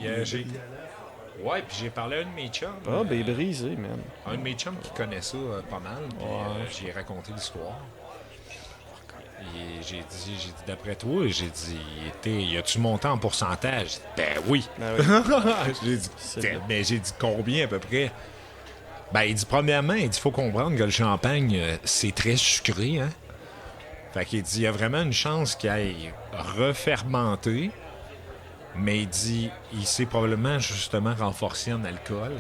Ouais, puis j'ai parlé à un de mes chums. Ah, ben brisé, man. Un de mes chums qui connaît ça pas mal. Puis j'ai raconté l'histoire. Et j'ai dit, d'après toi, j'ai dit, y a-tu monté en pourcentage? J'ai dit, ben oui. Ben oui. J'ai dit, mais j'ai dit combien à peu près? Ben, il dit, premièrement, il faut comprendre que le champagne, c'est très sucré, hein? Fait qu'il dit, il y a vraiment une chance qu'il aille refermenter. Mais il dit, il s'est probablement justement renforcé en alcool.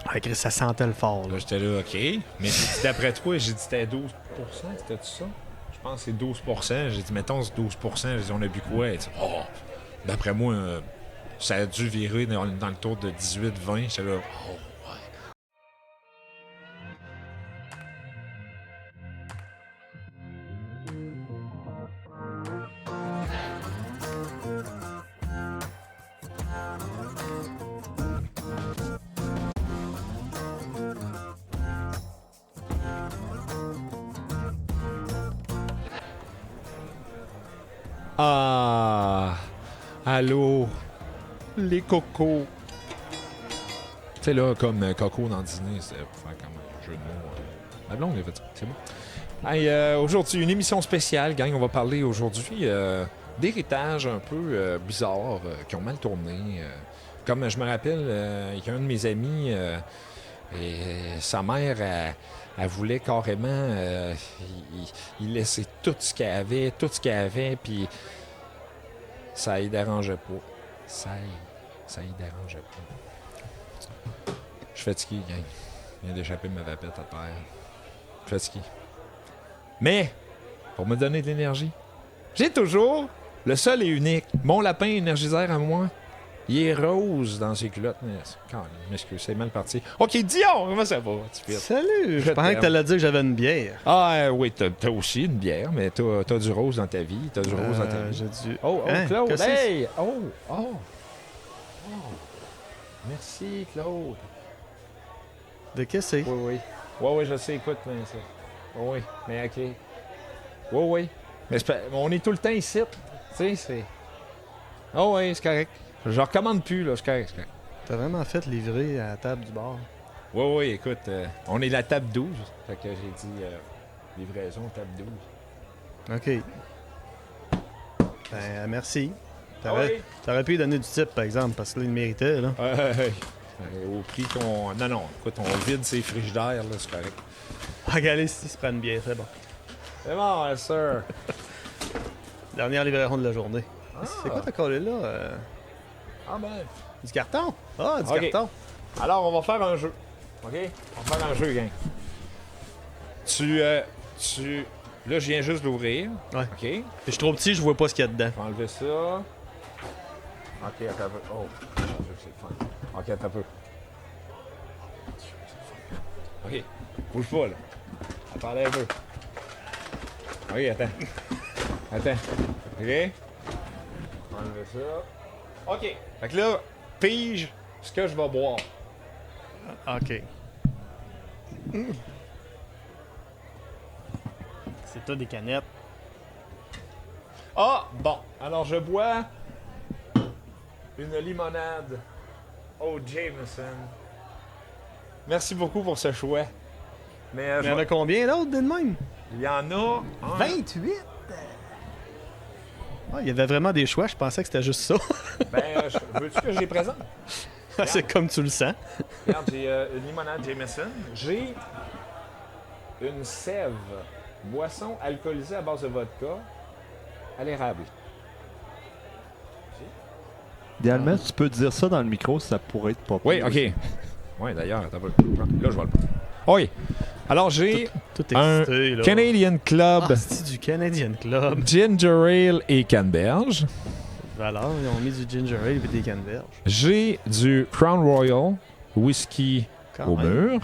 Ah, Chris, ça sentait le fort. Là, j'étais là, OK. Mais j'ai dit, d'après toi, j'ai dit, c'était 12 c'était-tu ça? Je pense que c'est 12 J'ai dit, mettons, c'est 12 J'ai dit, on a bu quoi? Il dit, oh, d'après moi, ça a dû virer dans le tour de 18-20. J'étais là, oh, ouais. Ah, allô, les cocos. Tu sais, là, comme coco dans le dîner, c'est pour faire comme un jeu de mots. La blonde, elle fait ça, c'est bon. Hey, aujourd'hui, une émission spéciale, gang. On va parler aujourd'hui d'héritages un peu bizarres qui ont mal tourné. Comme je me rappelle, il y a un de mes amis, et sa mère, elle voulait carrément il laissait tout ce qu'elle avait, puis ça y dérangeait pas. Ça y dérangeait pas. Je suis fatigué, gang. Je viens d'échapper ma vapette à terre. Je suis fatigué. Mais, pour me donner de l'énergie, j'ai toujours le seul et unique, mon lapin énergiseur à moi. Il est rose dans ses culottes. Mais quand même, m'excuse, c'est mal parti. OK, Dion, comment ça va? Salut! Je pensais que t'allais dire que j'avais une bière. Ah oui, t'as aussi une bière, mais t'as du rose dans ta vie. T'as du rose dans ta vie. J'ai du... Oh, Hein? Claude! Qu'est-ce que Hey! Oh! Merci, Claude. De qu'est-ce que c'est? Oui. Oui, je sais, écoute, mais ça. Oui, mais OK. Oui. Mais on est tout le temps ici. Tu sais, c'est... Oh oui, c'est correct. Je recommande plus, là, c'est correct. T'as vraiment fait livrer à la table du bar. Oui, écoute, on est la table 12. Fait que j'ai dit livraison table 12. OK. Ben, merci. T'aurais pu lui donner du type, par exemple, parce que là, il le méritait, là. Au prix qu'on... Non, écoute, on vide ses frigidaires, là, c'est correct. Regardez si se prend une bière, c'est bon. C'est bon, sir. Dernière livraison de la journée. C'est quoi ta collée là? Ah ben... Du carton? Ah, du carton. Alors, on va faire un jeu. OK? On va faire un jeu, gang. Là, je viens juste d'ouvrir. Ouais. OK? Je suis trop petit, je vois pas ce qu'il y a dedans. Je vais enlever ça. OK, attends un peu. Oh, mon Dieu, c'est le fun. OK, attends un peu. OK, bouge pas, là. Attendez un peu. OK, attends. OK? Je vais enlever ça. OK. Fait que là, pige ce que je vais boire. OK. C'est toi des canettes. Ah, bon. Alors, je bois une limonade au Jameson. Merci beaucoup pour ce choix. Mais Il y en a combien d'autres de même? Il y en a... 28? Ah, il y avait vraiment des choix, je pensais que c'était juste ça. Veux-tu que je les présente? C'est comme tu le sens. Regarde, j'ai une limonade Jameson. J'ai une sève, boisson alcoolisée à base de vodka, à l'érable. Idéalement, tu peux dire ça dans le micro, ça pourrait être pas Oui, pire OK. aussi. Oui, d'ailleurs, attends un peu. Là, je vais le prendre. Oui. Alors, j'ai Tout un excité, là. Canadian Club Ah, c'est du Canadian Club. Ginger Ale et canneberge. Alors, ils ont mis du ginger ale et des canneberges. J'ai du Crown Royal, whisky Quand au même. mur.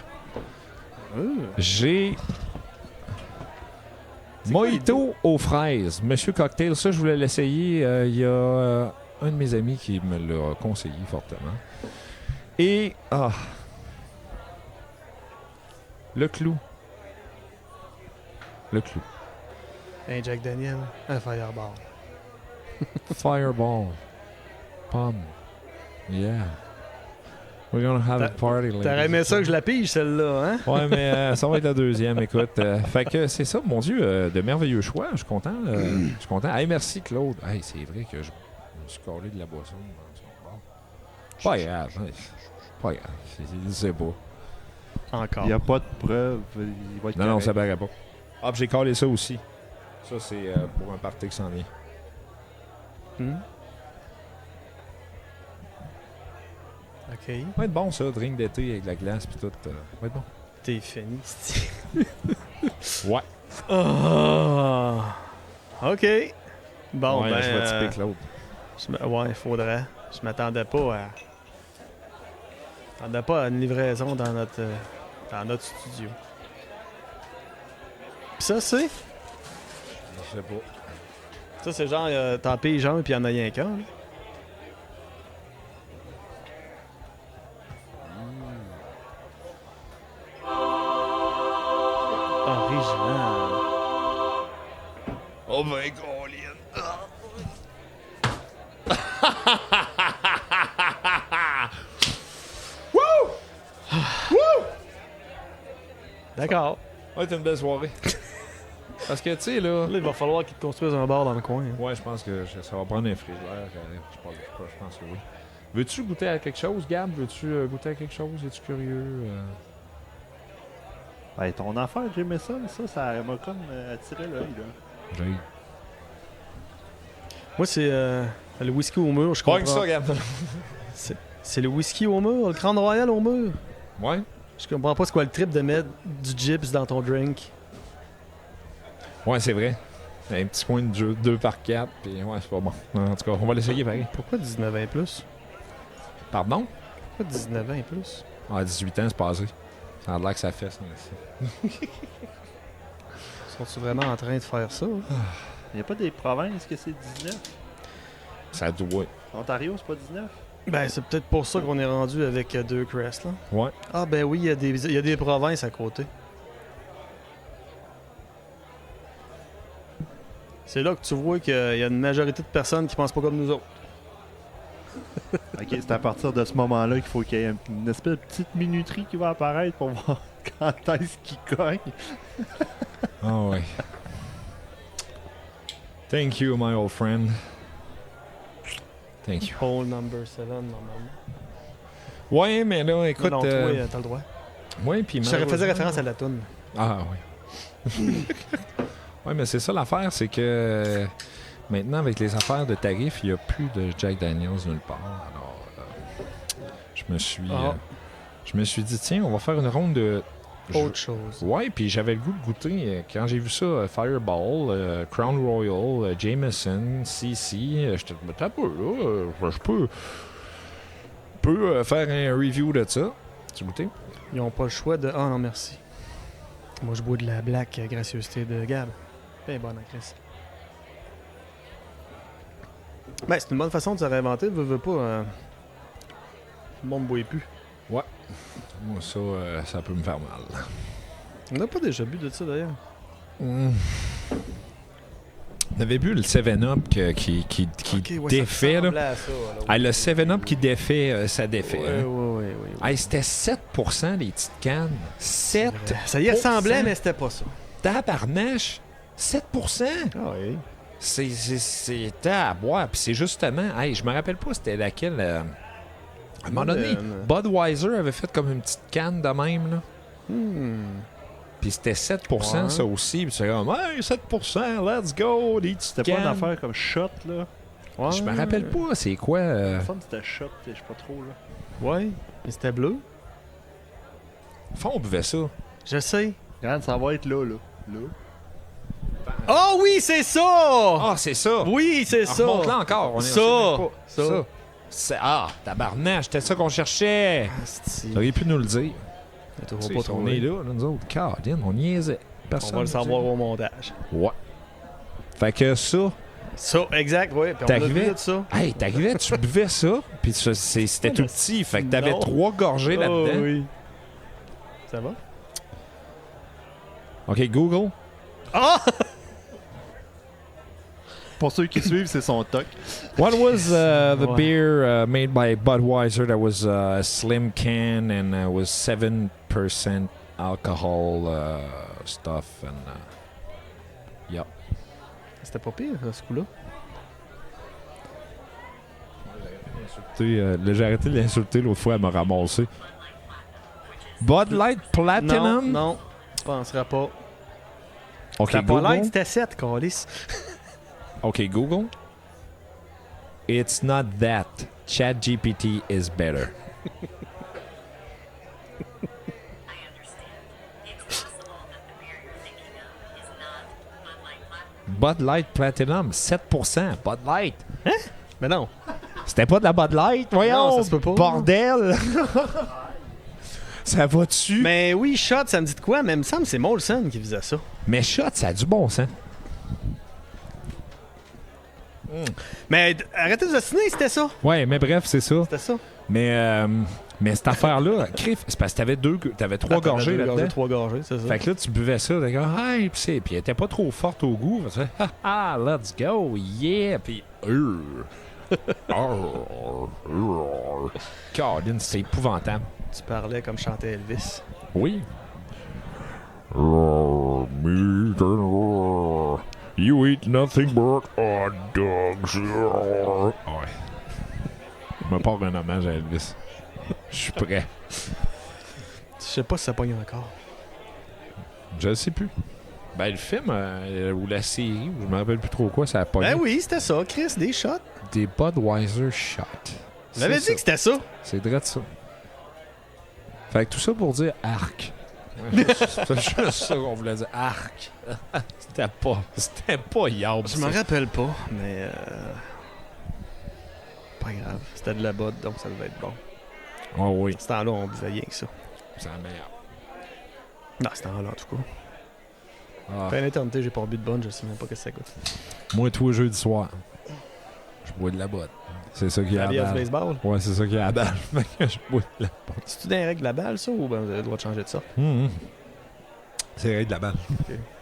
J'ai C'est quoi les Mojito aux fraises. Monsieur Cocktail, ça, je voulais l'essayer. Il y a un de mes amis qui me l'a conseillé fortement. Et... le clou. Un Jack Daniel, un Fireball. Fireball. Pomme. Yeah. We're gonna have a party. T'aurais aimé ça que je la pige, celle-là, hein? Ouais, mais ça va être la deuxième, écoute. Fait que c'est ça, mon Dieu, de merveilleux choix. Je suis content. Je suis content. Hey, merci, Claude. Hey, c'est vrai que je me suis collé de la boisson. Bon. Pas grave. Pas grave. C'est pas. Encore. Il n'y a pas de preuve. Il va être Non, correct. ça paraît pas. Ah, puis j'ai collé ça aussi. Ça, c'est pour un party qui s'en vient. Hmm. OK. Ça va être bon, ça, drink d'été avec de la glace puis tout. Ça va être bon. T'es fini, c'ti. Ouais. Oh. OK. Bon, ouais, ben... je vais typer Claude. Ouais, il faudrait. Je m'attendais pas à... Je m'attendais pas à une livraison dans notre studio. Pis ça, c'est... Je sais pas. Ça, c'est genre, t'en payes un puis il y en a rien qu'un, là. Original. Oh my God, Wouh! Wouh! D'accord. Ouais, t'as une belle soirée. Parce que, tu sais, là... Là, il va falloir qu'ils te construisent un bar dans le coin. Hein. Ouais, je pense que ça va prendre un frigidaire. Je pense que oui. Veux-tu goûter à quelque chose, Gab? Veux-tu goûter à quelque chose? Es-tu curieux? Ben, ton affaire, j'aimais ça. Ça m'a comme attiré l'œil. Là. J'ai... Moi, c'est le whisky au mur, je comprends. Pas que ça, Gab. C'est le whisky au mur, le Crown Royal au mur. Ouais? Je comprends pas c'est quoi le trip de mettre du gyps dans ton drink. Ouais, c'est vrai. Un petit coin de 2 par 4, puis ouais, c'est pas bon. En tout cas, on va l'essayer pareil. Pourquoi 19 ans et plus? Pardon? Pourquoi 19 ans et plus? Ah, 18 ans, c'est passé. Ça a l'air que ça fait, ça. Sont-ils vraiment en train de faire ça? Hein? Il n'y a pas des provinces que c'est 19? Ça doit. Ontario, c'est pas 19? Ben, c'est peut-être pour ça qu'on est rendu avec deux crests, là. Ouais. Ah, ben oui, il y a des provinces à côté. C'est là que tu vois qu'il y a une majorité de personnes qui pensent pas comme nous autres. Ok, c'est à partir de ce moment-là qu'il faut qu'il y ait une espèce de petite minuterie qui va apparaître pour voir quand est-ce qu'il cogne. Ah ouais. Thank you, my old friend. Thank you. Hole number 7, normalement. Ouais, mais là, écoute... non, toi, t'as le droit. ouais, puis Je faisais malheureusement- référence à la toune. Ah, oui. Ouais, mais c'est ça l'affaire, c'est que maintenant, avec les affaires de tarifs, il n'y a plus de Jack Daniels nulle part. Alors, je me suis dit, tiens, on va faire une ronde de... Autre chose. Ouais, puis j'avais le goût de goûter. Quand j'ai vu ça, Fireball, Crown Royal, Jameson, CC, j'étais un peu là, je peux faire un review de ça. Tu goûté? Ils ont pas le choix de... Ah non, merci. Moi, je bois de la black gracieuseté de Gab. Ben bonne, Chris. Ben, c'est une bonne façon de se réinventer. Veux pas... Tout le monde ne boit plus. Moi, ça, ça peut me faire mal. On n'a pas déjà bu de ça, d'ailleurs. On avait bu le 7-Up qui Ok, ouais, défait, ça là. ressemblait à ça, là. Ah, le 7-Up qui défait, ça défait. Ouais, hein. ouais. Hey, c'était 7% les petites cannes. 7 Ça y ressemblait, mais c'était pas ça. tabarnache. 7%. Ah oui. C'était à boire. Puis c'est justement... Hey, je me rappelle pas c'était laquelle... à un moment donné, Budweiser avait fait comme une petite canne de même, là. Puis c'était 7% Ouais. ça aussi. Puis c'est comme, hey, 7%, let's go, des petites C'était pas une cannes. affaire comme shot, là. Ouais. Je me rappelle pas, c'est quoi... Il me semble que c'était shot, je sais pas trop, là. Ouais. Mais c'était bleu. Enfin, on buvait ça. Je sais. Regarde, ça va être là. Oh oui, c'est ça! Ah, c'est ça! Oui, c'est ça! Remonte-là encore. On est- Ça. on sait même pas. Ça. C'est- Ah, tabarnache, c'était ça qu'on cherchait. T'aurais pu nous le dire. Tu Tu sais, vas pas on trouver. est là, nous autres. Caroline, on niaisait. Personne On va le nous savoir dit. au montage. Ouais. Fait que ça, Ça, exact, oui. Puis on a T'arrivais- vu de ça. hey, t'arrivais, tu buvais ça, puis c'était tout petit. Fait que t'avais Non. 3 gorgées là-dedans. Oh, oui. Ça va? OK, Google. Ah! Pour ceux qui suivent, c'est son toc. What was the Ouais. beer made by Budweiser that was a slim can and was 7% alcohol stuff and yep. C'était pas pire, ce coup-là. J'ai arrêté de l'insulter l'autre fois, elle m'a ramassé. Bud Light Platinum? Non, je penserais pas. Ok, C'était pas Google. light, c'était 7, câlisse. Ok, Google. It's not that. ChatGPT is better. Bud Light Platinum, 7%. Bud Light. Mais non. C'était pas de la Bud Light? Voyons! Non, ça se peut pas. Bordel! Ça va dessus? Mais oui, Shot, ça me dit de quoi? Mais il me semble que c'est Molson qui faisait ça. Mais Shot, ça a du bon sens. Mais arrêtez de vous ostiner, c'était ça. Ouais, mais bref, c'est ça. C'était ça. Mais cette affaire-là, crif, c'est parce que t'avais trois gorgées là-dedans. 3 gorgées, c'est ça. Fait que là, tu buvais ça, t'es comme, hey, puis elle était pas trop forte au goût. Tu fais, ah, let's go, yeah, puis, Caroline, c'est épouvantable. Tu parlais comme chantait Elvis. Oui. You eat nothing but hot dogs. Ouais. Je me porte un hommage à Elvis. Je suis prêt. Je sais pas si ça pogne encore. Je ne sais plus. Ben, le film ou la série, ou je me rappelle plus trop quoi, ça a pas Ben oui, c'était ça, Chris, des shots. des Budweiser shots. On avait dit que c'était ça. C'est vrai de ça. Fait que tout ça pour dire arc. C'est juste ça qu'on voulait dire. Arc. C'était pas yard. Je me rappelle pas, mais pas grave. C'était de la botte, donc ça devait être bon. Oh oui, Ce temps-là, on buvait rien que ça. c'est la meilleure. Non, ce temps-là, en tout cas. Ah. Fait une éternité, j'ai pas bu de bonne, je sais même pas ce que ça goûte. Moi, tous les jeudis soir, je bois de la botte. C'est ça qui est La à bière la du balle. baseball. Ouais, c'est ça qui est à la balle. Fait que je bois de la botte. C'est-tu des règles de la balle, ça, ou ben vous avez le droit de changer de ça? C'est vrai de la balle.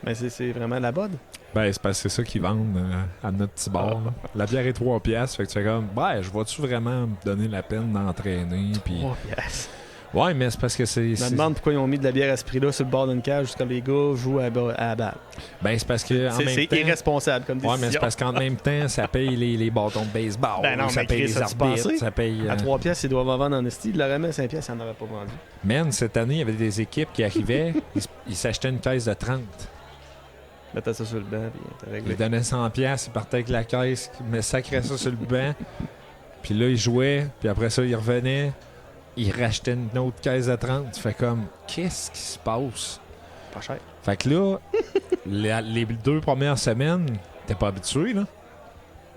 Mais c'est vraiment la bonne? Ben, c'est parce que c'est ça qu'ils vendent à notre petit bar. là. La bière est 3 piastres. Fait que tu fais comme, ben, je vais-tu vraiment me donner la peine d'entraîner? Puis... Oh, yes. Ouais, mais c'est parce que c'est. Je me demande pourquoi ils ont mis de la bière à ce prix-là sur le bord d'une cage jusqu'à les gars jouent à la balle. Ben, c'est parce que. En même C'est temps... irresponsable comme décision. Ouais, mais c'est parce qu'en même temps, ça paye les bâtons de baseball. Ben non, ça mais paye Chris, les as-tu pensé? arbitres. Ça paye. À 3 piastres, ils doivent en vendre en esti. Ils l'auraient mis à 5 piastres, ils n'en auraient pas vendu. Man, cette année, il y avait des équipes qui arrivaient, ils s'achetaient une caisse de 30. Mettez ça sur le banc, puis t'as Ils réglé. donnaient 100 piastres, ils partaient avec la caisse, mais sacraient ça sur le banc. Puis là, ils jouaient, puis après ça, ils revenaient, ils rachetaient une autre caisse de 30. Tu fais comme, qu'est-ce qui se passe? Pas cher. Fait que là, les 2 premières semaines, t'es pas habitué, là.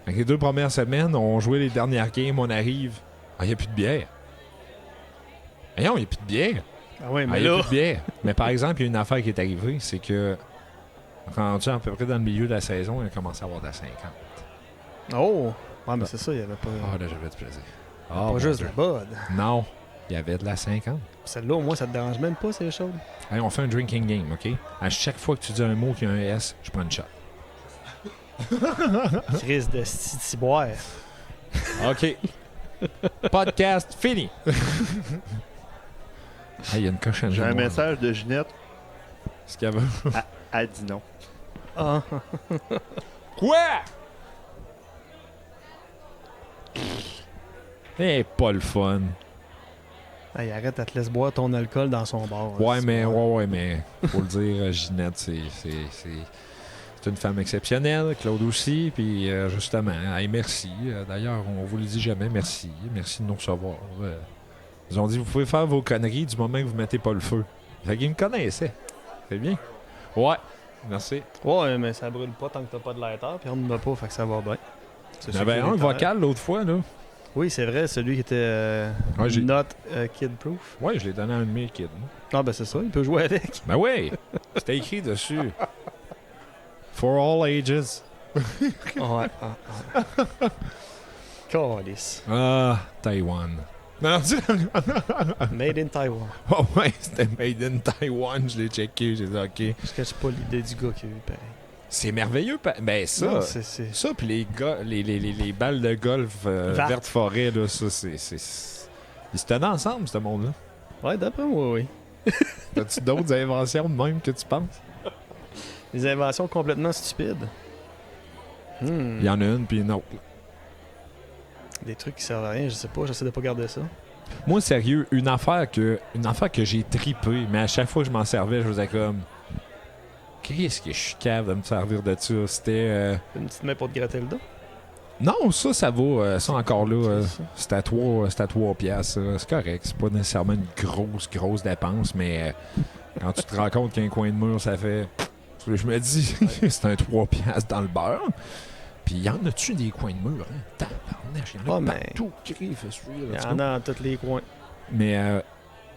Fait que les 2 premières semaines, on jouait les dernières games, on arrive. Ah, il n'y a plus de bière. Voyons, il n'y a plus de bière. Ah ouais, Ah, mais il y a là... plus de bière. Mais par exemple, il y a une affaire qui est arrivée, c'est que, rendu à peu près dans le milieu de la saison, il a commencé à avoir de la 50. Oh! Ouais, mais c'est ça, il y avait pas... Ah, là, j'avais du plaisir. Ah, pas mon juste Dieu. de la bud. Non, il y avait de la 50. Celle-là, au moins, ça te dérange même pas, c'est chaud. Allez, on fait un drinking game, OK? À chaque fois que tu dis un mot qui a un S, je prends une shot. Crise de ciboire. OK. Podcast fini. Ah, il y a une cochonne. J'ai un noire. message de Ginette. Ce qu'il y avait. Elle dit non. Ah, Quoi? Eh, pas le fun. hey, arrête, elle te laisse boire ton alcool dans son bar. Ouais, C'est mais, pas- ouais, mais, faut le dire, Ginette, c'est une femme exceptionnelle. Claude aussi. Puis, justement, hey, merci. D'ailleurs, on vous le dit jamais, merci. Merci de nous recevoir. Ils ont dit, vous pouvez faire vos conneries du moment que vous mettez pas le feu. Fait qu'ils me connaissaient. C'est bien. Ouais. Merci. Ouais, mais ça brûle pas tant que t'as pas de lighter, puis on ne a pas, fait que ça va bien. C'est Il y avait un sécuritaire. vocal l'autre fois, là. Oui, c'est vrai, celui qui était Ouais, j'ai- not kid-proof. Ouais, je l'ai donné à un de mes kids. moi. Ah, ben c'est ça, il peut jouer avec. Ben oui! C'était écrit dessus. For all ages. Ouais. Calice. Ah, Taïwan. Non, Made in Taiwan. oh ouais, c'était Made in Taiwan. Je l'ai checké. J'ai dit, OK. Je cache pas l'idée du gars qui a eu pareil. C'est merveilleux. Ben ça, Non, c'est... ça puis les balles de golf verte forêt, là, ça, c'est... Ils se tenaient ensemble, ce monde-là. Ouais, d'après moi, oui. As-tu d'autres inventions de même que tu penses? Des inventions complètement stupides. Il y en a une puis une autre. Des trucs qui servent à rien, je sais pas, j'essaie de pas garder ça. Moi, sérieux, une affaire que j'ai tripé, mais à chaque fois que je m'en servais, je faisais comme... Qu'est-ce que je suis cave de me servir de ça? C'était... Une petite main pour te gratter le dos. Non, ça vaut. Ça encore là, C'est ça. c'est à 3 piastres. C'est correct. C'est pas nécessairement une grosse dépense, mais quand tu te rends compte qu'un coin de mur, ça fait... Je me dis, c'est un 3 piastres dans le beurre. Puis y en a-tu des coins de mur? Hein? Tabarnache, y en a partout. Il y en a dans tous les coins. Mais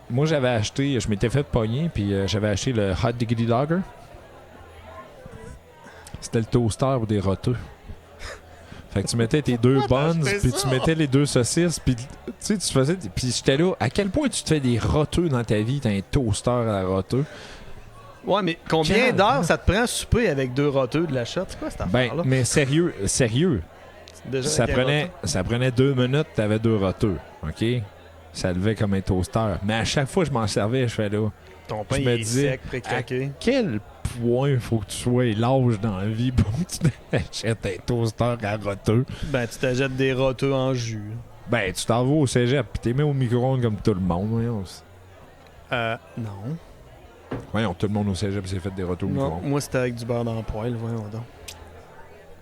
moi, j'avais acheté... Je m'étais fait pogner, puis j'avais acheté le Hot Diggity Dogger. C'était le toaster ou des roteux. Fait que tu mettais tes 2 buns, puis tu mettais les 2 saucisses, puis tu sais, tu faisais... Puis j'étais là, à quel point tu te fais des roteux dans ta vie, t'as un toaster à roteux? Ouais, mais combien d'heures ça te prend à souper avec 2 roteux de la shot? C'est quoi cette affaire-là? Ben, mais sérieux, Déjà ça avec prenait 2 minutes, t'avais 2 roteux, OK? Ça levait comme un toaster. Mais à chaque fois que je m'en servais, je fais là... ton pain je me il est disais, sec, pré-craqué. Quel point faut que tu sois lâche dans la vie pour que tu t'achètes un toaster à roteux? Ben, tu t'achètes des roteux en jus. Ben, tu t'en vas au cégep, pis t'es mis au micro-ondes comme tout le monde, voyons. Non. Voyons, tout le monde au cégep s'est fait des retours au Non, micro-ondes. moi c'était avec du beurre dans le poêle, voyons donc.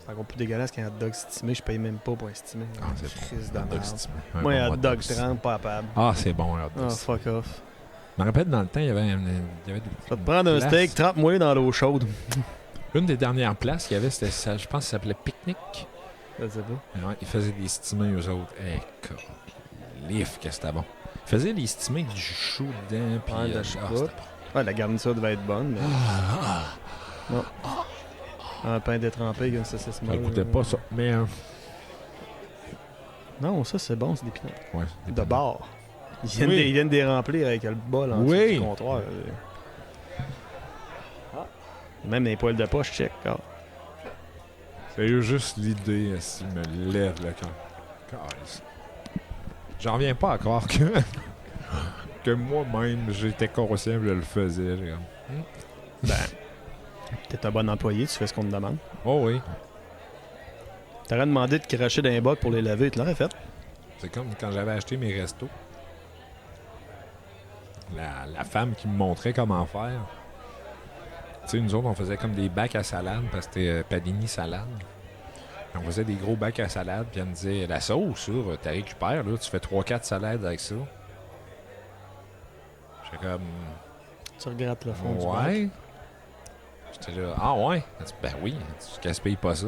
C'est encore plus dégueulasse qu'un hot dog stimé, je paye même pas pour un stimé. Ah, c'est bon. Crise de Hot dog merde. stimé. Moi, un hot bon dog stimé. 30, pas capable. Ah, c'est bon, un hot dog Ah, stimé. fuck off. Je me rappelle, dans le temps, il y avait des Va te prendre un places. steak, trempe-moi dans l'eau chaude. Une des dernières places qu'il y avait, c'était ça, je pense que ça s'appelait Picnic. Je sais pas. Ouais, ils faisaient des stimés, eux autres. Lif, que c'était bon. Ils faisaient des stimés avec du chou dedans, puis... Ouais, de la c'était choucroute. bon. Ouais, la garniture devait être bonne, mais un pain détrempé avec une saucisse Ça molle. goûtait pas ça, mais... Non, ça c'est bon, c'est des pinottes. ouais, De bord. Ils Oui. viennent de les remplir avec le bol en Oui. dessous du comptoir. Même les poils de poche, check. Ah. C'est juste l'idée, si me lève le cœur. Calisse. J'en reviens pas à croire que moi-même, j'étais conscient que je le faisais. J'ai comme, Ben, t'es un bon employé, tu fais ce qu'on te demande. oh oui. T'aurais demandé de cracher dans les bocs pour les laver, tu l'aurais fait. C'est comme quand j'avais acheté mes restos. La femme qui me montrait comment faire. Tu sais, nous autres, on faisait comme des bacs à salade parce que c'était Panini salade. Puis on faisait des gros bacs à salade, puis elle me disait, la sauce, là, tu récupères, là, tu fais 3-4 salades avec ça. J'étais comme, Tu regrattes le fond du bac. ouais. J'étais là, ah ouais? Elle dit, ben oui, tu gaspilles pas ça.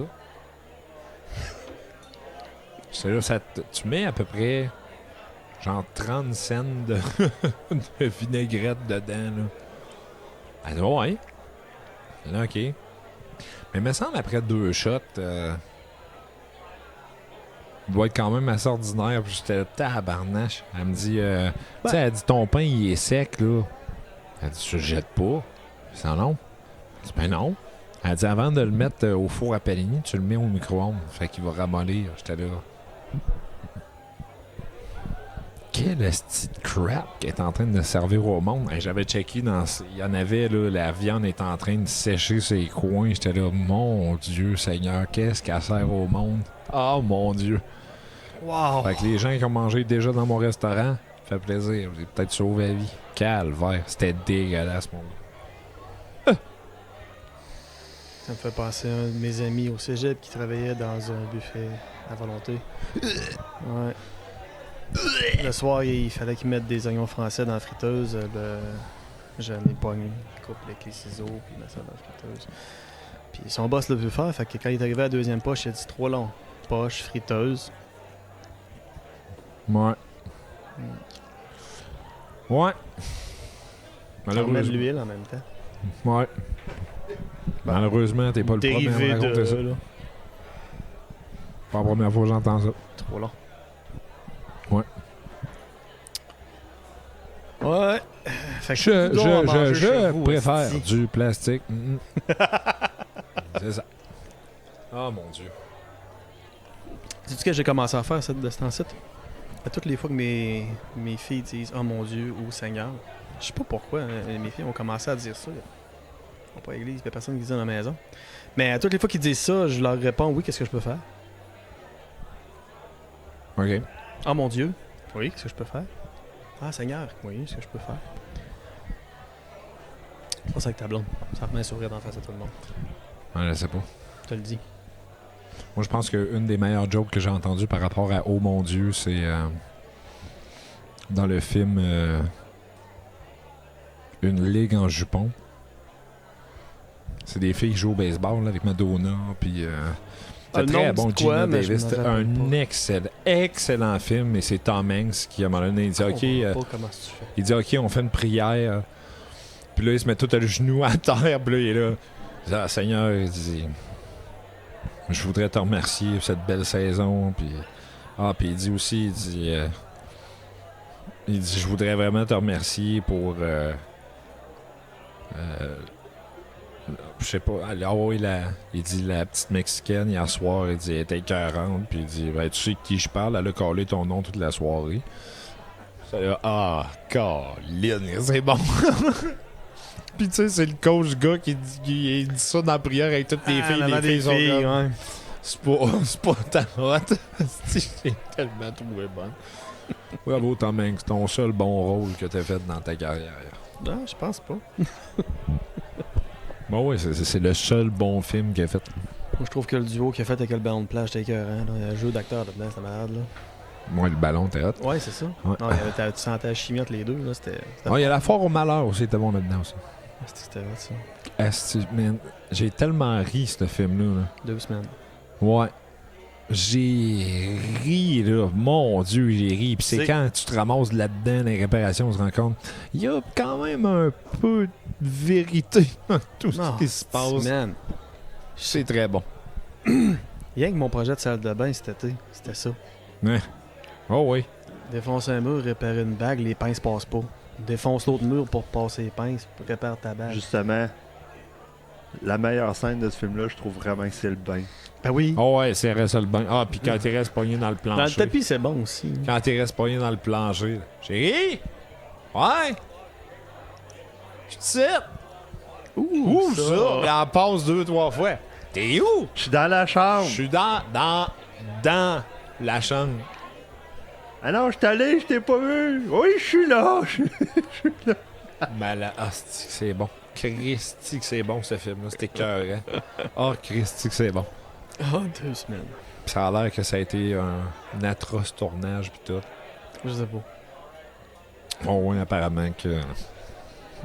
J'étais là, tu mets à peu près genre 30 cents de vinaigrette dedans, là. Elle dit, ouais. Là, OK. Mais il me semble, après 2 shots, il doit être quand même assez ordinaire. Puis j'étais tabarnache. Elle me dit, tu sais, elle dit, ton pain, il est sec, là. Elle dit, tu le jettes pas. Je dis, non. Je dis, ben non. Elle dit, avant de le mettre au four à Panini, tu le mets au micro-ondes. Fait qu'il va ramollir. J'étais là. Quel esti de crap qu'elle est en train de servir au monde. Hey, j'avais checké dans... Il y en avait, là, la viande est en train de sécher ses coins. J'étais là, mon Dieu Seigneur, qu'est-ce qu'elle sert au monde? Oh mon Dieu. Wow! Fait que les gens qui ont mangé déjà dans mon restaurant, fait plaisir. J'ai peut-être sauvé la vie. Calvaire, c'était dégueulasse, mon gars. Ça me fait penser à un de mes amis au cégep qui travaillait dans un buffet à volonté. Ouais. Le soir, il fallait qu'il mette des oignons français dans la friteuse. J'en ai pogné. Il coupe avec les ciseaux, puis il met ça dans la friteuse. Puis son boss l'a vu faire, fait que quand il est arrivé à la deuxième poche, il a dit trop long. Poche, friteuse. Ouais. Ouais. On met de Malheureusement. l'huile en même temps. Ouais. Malheureusement, t'es pas le premier à Dérivé me raconter ça. de... Là. Pas la première fois que j'entends ça. Trop long. Ouais. Ouais. Fait que Je coudonc à manger chez vous, préfère esti. du plastique. C'est ça. Oh mon Dieu. Sais-tu ce que j'ai commencé à faire de ce temps-ci? À toutes les fois que mes filles disent « Oh mon Dieu » ou « Seigneur », je sais pas pourquoi, hein, mes filles ont commencé à dire ça. Ils vont pas à l'église, il y a personne qui dit ça dans la maison. Mais à toutes les fois qu'ils disent ça, je leur réponds « Oui, qu'est-ce que je peux faire? » OK. « Oh mon Dieu, oui, qu'est-ce que je peux faire? »« Ah Seigneur, oui, qu'est-ce que je peux faire? » Ça, c'est avec ta blonde. Ça remet un sourire d'en face à tout le monde. Ouais, je sais pas. Je te le dis. Moi, je pense qu'une des meilleures jokes que j'ai entendues par rapport à Oh mon Dieu, c'est dans le film Une ligue en jupon. C'est des filles qui jouent au baseball là, avec Madonna, puis Ah, c'était le très nom bon. me dit quoi, Gina mais je Davis, me c'était rappelle un excellent film, et c'est Tom Hanks qui, à un moment donné, il dit Je OK, comprends pas comment tu fais. il dit OK, on fait une prière. Puis là, il se met tout le genou à terre, puis là, il est là. Il dit, ah, Seigneur, il dit, je voudrais te remercier pour cette belle saison. Puis il dit aussi, il dit, je voudrais vraiment te remercier pour, je sais pas, il dit, la petite Mexicaine, hier soir, il dit, elle était écœurante. Puis il dit, ben, tu sais de qui je parle, elle a collé ton nom toute la soirée. Ça là, ah, Caroline, c'est bon. Puis tu sais, c'est le coach gars qui dit ça dans la prière avec toutes les filles. Les filles sont comme, ouais. c'est pas ta hot. J'ai tellement trouvé bonne. Bravo Tom Hanks, ton seul bon rôle que t'as fait dans ta carrière. Non, je pense pas. Bon oui, c'est le seul bon film qu'il a fait. Moi, je trouve que le duo qu'il a fait avec le ballon de plage, c'était écœurant. Il y a un jeu d'acteur là-dedans, c'était malade. Là. Moi, le ballon, t'es hot. Ouais, c'est ça. Ouais. Non, tu sentais la chimie entre les deux. Là, c'était Il y a la foire au malheur aussi, t'es bon là-dedans aussi. c'était hot, ça. Asti, man, j'ai tellement ri, ce film-là. Là. 2 semaines. Ouais. J'ai ri, là. Mon Dieu, j'ai ri. Puis c'est quand tu te ramasses là-dedans, dans les réparations, on se rend compte, il y a quand même un peu de vérité dans tout ce qui se passe. Man. C'est très bon. Rien que mon projet de salle de bain cet été, c'était ça. Ouais. Oh oui. Défoncer un mur, réparer une bague, les pinces passent pas. Défonce l'autre mur pour passer les pinces, répare ta bague. Justement, la meilleure scène de ce film-là, je trouve vraiment que c'est le bain. Ben oui. Oh ouais, c'est reste le bain. Ah, puis quand tu restes pogné dans le plancher. Dans le tapis, c'est bon aussi. Quand tu restes pogné dans le plancher. Chérie? Ouais? Je te cite. Où ça? Elle en passe 2-3 fois. T'es où? Je suis dans la chambre. Je suis dans la chambre. Ah non, je suis allé, je t'ai pas vu. Oui, je suis là. Ben là, c'est bon. Christy que c'est bon ce film-là. C'était écœurant. Oh, Christy que c'est bon. Ah, 2 semaines. Pis ça a l'air que ça a été un atroce tournage pis tout. Je sais pas. Bon, ouais, apparemment que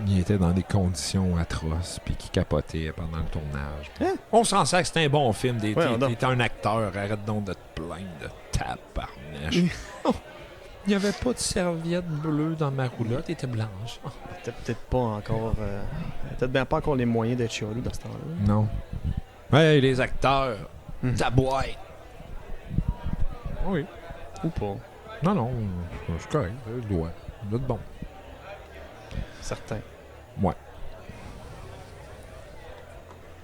il était dans des conditions atroces puis qu'il capotait pendant le tournage. Hein? On s'en sait que c'est un bon film. T'es un acteur. Arrête donc de te plaindre de tabarnache. Oh, il n'y avait pas de serviette bleue dans ma roulotte. Elle était blanche. Oh. T'as peut-être pas encore... peut-être bien pas encore les moyens d'être chialou dans ce temps-là. Non. Hey, les acteurs. Ta boîte. Oui. Ou pas. Non, je suis correct. Je dois. Je dois être bon. Certain. Ouais.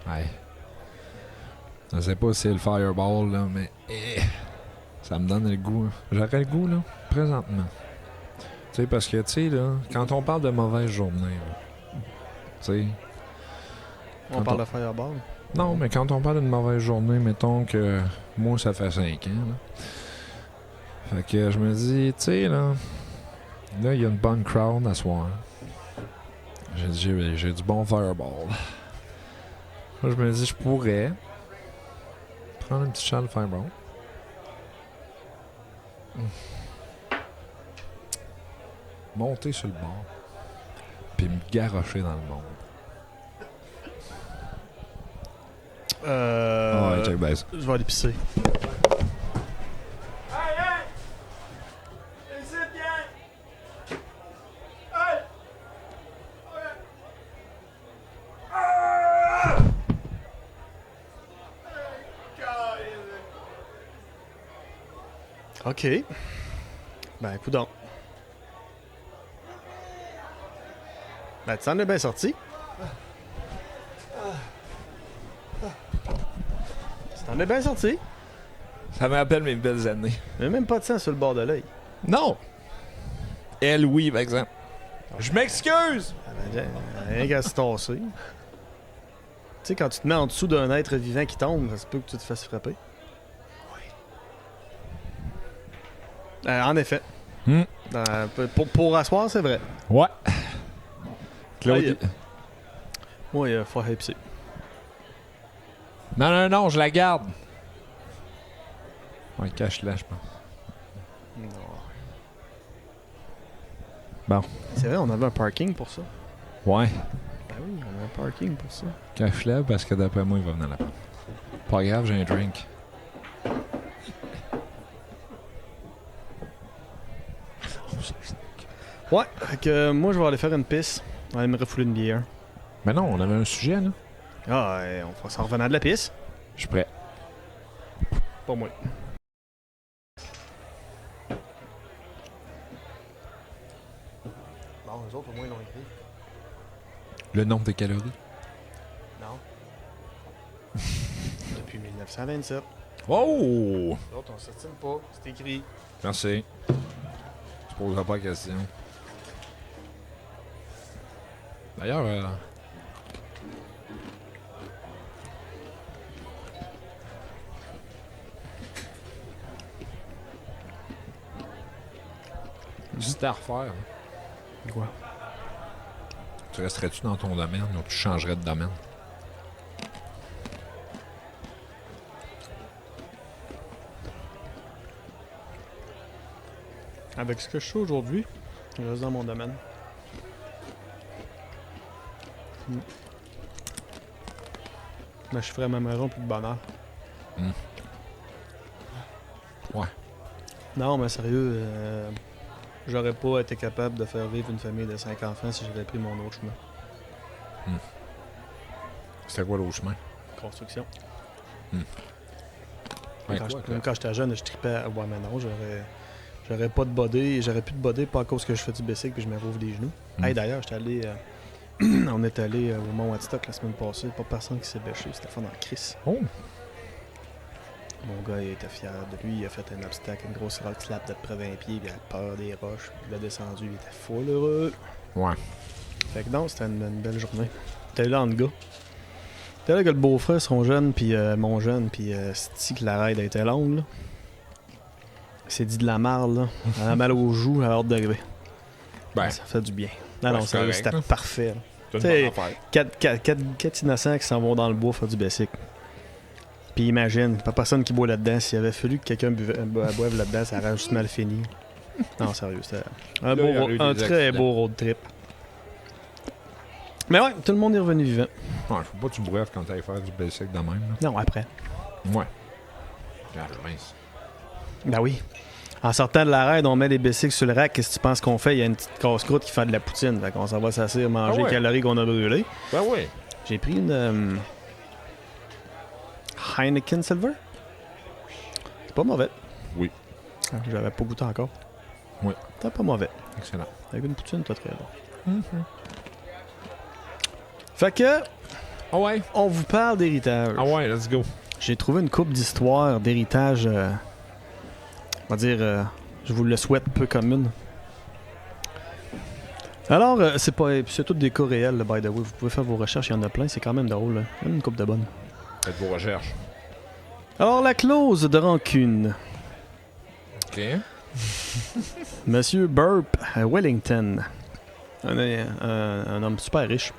Ouais. Je sais pas si c'est le Fireball, là, mais ça me donne le goût. Hein. J'aurais le goût, là, présentement. Tu sais, parce que, tu sais, là, quand on parle de mauvaise journée, tu sais... On parle de Fireball? Non, mais quand on parle d'une mauvaise journée, mettons que moi, ça fait 5 ans, là. Fait que je me dis, tu sais, là, il y a une bonne crowd à soir. J'ai du bon Fireball. Moi, je me dis, je pourrais prendre un petit chal Fireball. Monter sur le bord. Puis me garrocher dans le monde. Ouais, check baisse. Je vais aller pisser. OK. Ben, coudonc. Ben, tu t'en es bien sorti. Ça t'en est bien sorti. Ça me rappelle mes belles années. Mais même pas de sang sur le bord de l'œil. Non! Elle, oui, par exemple. Je m'excuse! Rien qu'à se tasser. Tu sais, quand tu te mets en dessous d'un être vivant qui tombe, ça se peut que tu te fasses frapper. Oui. En effet. Pour asseoir, c'est vrai. Ouais. Claude. Oui, il faut hyper. Non, je la garde. Ouais, cache-la, je pense. Non. Bon. C'est vrai, on avait un parking pour ça. Ouais. Ben oui, on avait un parking pour ça. Cache-la parce que d'après moi, il va venir là. Pas grave, j'ai un drink. Ouais, fait que moi, je vais aller faire une pisse. On va aller me refouler une bière. Mais non, on avait un sujet, là. Ah, ouais, on fera ça en revenant de la pisse. Je suis prêt. Pas moi. Bon, eux autres, au moins, ils l'ont écrit. Le nombre de calories. Non. Depuis 1927. Oh! Les autres, on s'estime pas. C'est écrit. Merci. Tu poseras pas la question. D'ailleurs, juste à refaire. Quoi? Tu resterais-tu dans ton domaine ou tu changerais de domaine? Avec ce que je fais aujourd'hui, je reste dans mon domaine. Mais je ferais ma maison plus de bonheur. Ouais. Non, mais sérieux, j'aurais pas été capable de faire vivre une famille de 5 enfants si j'avais pris mon autre chemin. C'était quoi l'autre chemin? Construction. Ouais, Quand j'étais jeune, je tripais à ouais, mais non, j'aurais pas de body, j'aurais plus de body pas à cause que je fais du bicycle puis je me rouvre les genoux. Hey, d'ailleurs, j'étais allé on est allé au Mont Woodstock la semaine passée, pas personne qui s'est bêché, c'était fun en crise. Oh! Mon gars, il était fier de lui, il a fait un obstacle, une grosse rock slap de près 20 pieds, puis il a peur des roches, puis il a descendu, il était full heureux. Ouais. Fait que non, c'était une belle journée. T'es là en gars. T'es là que le beau-frère, son jeune, puis mon jeune, puis c'est que la ride a été longue, là. Il s'est dit de la marde, là. Elle a mal aux joues, à hâte d'arriver. Ben, Ça fait du bien. Non, ouais, non, c'est sérieux, correct, c'était là. parfait, là. c'est T'sais, une bonne affaire. Quatre innocents qui s'en vont dans le bois faire du bicycle. Puis imagine, pas personne qui boit là-dedans. S'il avait fallu que quelqu'un boive là-dedans, ça aurait juste mal fini. Non, sérieux, c'était Là, il y aurait eu un des très accidents. beau road trip. Mais ouais, tout le monde est revenu vivant. Ouais, faut pas que tu boives quand t'ailles faire du basic de même. Là. Non, après. Ouais. Regarde, mince. Ben oui. En sortant de la raid, on met les bicycles sur le rack. Qu'est-ce que tu penses qu'on fait? Il y a une petite casse-croûte qui fait de la poutine. Fait qu'on s'en va s'asseoir, manger Ah ouais. les calories qu'on a brûlées. Ben oui. J'ai pris une Heineken Silver. C'est pas mauvais. Oui. Ah, j'avais pas goûté encore. Oui. C'était pas mauvais. Excellent. Avec une poutine, t'as très bon. Fait que, Ah ouais. on vous parle d'héritage. Ah ouais, let's go. J'ai trouvé une couple d'histoires d'héritage, on va dire, je vous le souhaite, peu commune. Alors, c'est tout des cas réels, là, by the way. Vous pouvez faire vos recherches, il y en a plein, c'est quand même drôle. Là. Il y en a une couple de bonnes. Faites vos recherches. Alors, la clause de rancune. OK. Monsieur Burp Wellington, un homme super riche,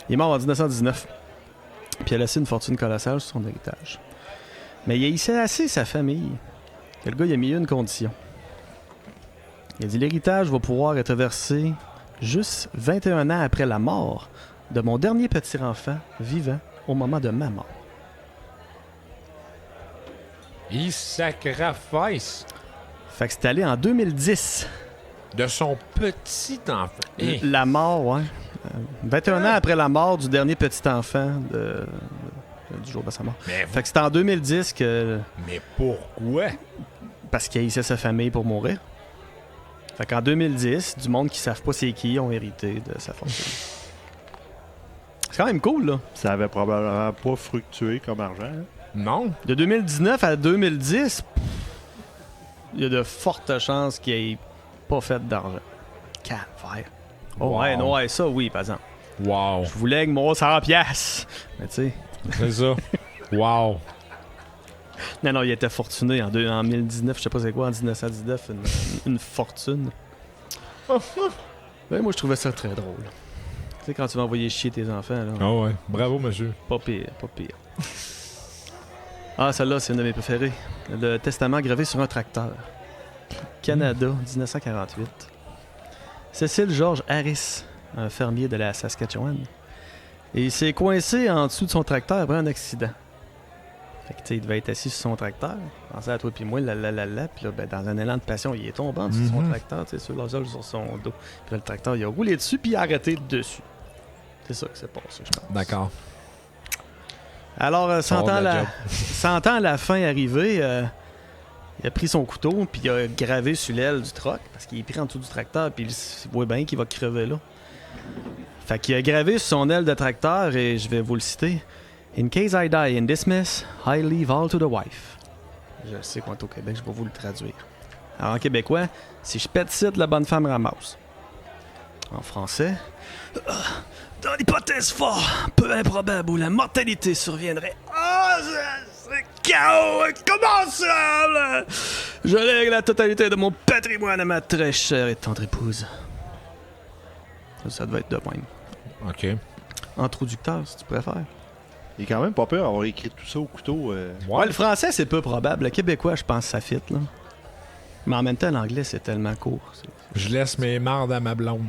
il est mort en 1919. Puis il a laissé une fortune colossale sur son héritage. Mais il haïssait assez sa famille. Et le gars, il a mis une condition. Il a dit: l'héritage va pouvoir être versé juste 21 ans après la mort de mon dernier petit-enfant vivant au moment de ma mort. Il sacrifice Fait que c'est allé en 2010. de son petit enfant. Hey. La mort, ouais. 21 ans après la mort du dernier petit-enfant du jour de sa mort. Mais, Fait que c'était en 2010 que... mais pourquoi? Parce qu'il haïssait sa famille pour mourir. Fait qu'en 2010, du monde qui ne savent pas c'est qui ont hérité de sa fortune. C'est quand même cool, là. Ça avait probablement pas fructué comme argent. Hein? Non. De 2019 à 2010, il y a de fortes chances qu'il ait pas fait d'argent. Calvaire. Oh Wow. ouais, non, ouais, ça oui, par exemple. Wow. Je voulais que moi 100 piastres. Mais tu sais, C'est ça. Wow. non, il était fortuné en 2019, je sais pas c'est quoi, en 1919, une fortune. Ben, moi, je trouvais ça très drôle. Tu sais, quand tu vas envoyer chier tes enfants, là, Ah ouais. Bravo, monsieur. pas pire, pas pire. Ah, celle-là, c'est une de mes préférées. Le testament gravé sur un tracteur. Canada, 1948. Cécile George Harris, un fermier de la Saskatchewan. Et il s'est coincé en dessous de son tracteur après un accident. Fait que, tu sais, il devait être assis sur son tracteur. Pensez à toi puis moi, là. Puis là, ben, dans un élan de passion, il est tombé en dessous de son tracteur, tu sais, sur son dos. Puis là, le tracteur, il a roulé dessus, puis il a arrêté dessus. C'est ça que c'est passé, je pense. D'accord. Alors, Sors de la job. sentant la fin arriver, il a pris son couteau, puis il a gravé sur l'aile du truck, parce qu'il est pris en dessous du tracteur, puis il voit bien qu'il va crever là. Fait qu'il a gravé sur son aile de tracteur, et je vais vous le citer. In case I die in this mess, I leave all to the wife. Je sais qu'on est au Québec, je vais vous le traduire. Alors en québécois, si je pète site, la bonne femme ramasse. En français, dans l'hypothèse fort, peu improbable où la mortalité surviendrait. Ah, c'est chaos incommensurable! Je lègue la totalité de mon patrimoine à ma très chère et tendre épouse. Ça doit être de même. OK. Introducteur, si tu préfères. Il est quand même pas peur d'avoir écrit tout ça au couteau. Ouais, le français, c'est peu probable. Le québécois, je pense que ça fit, là. Mais en même temps, l'anglais, c'est tellement court. Je laisse mes mardes à ma blonde.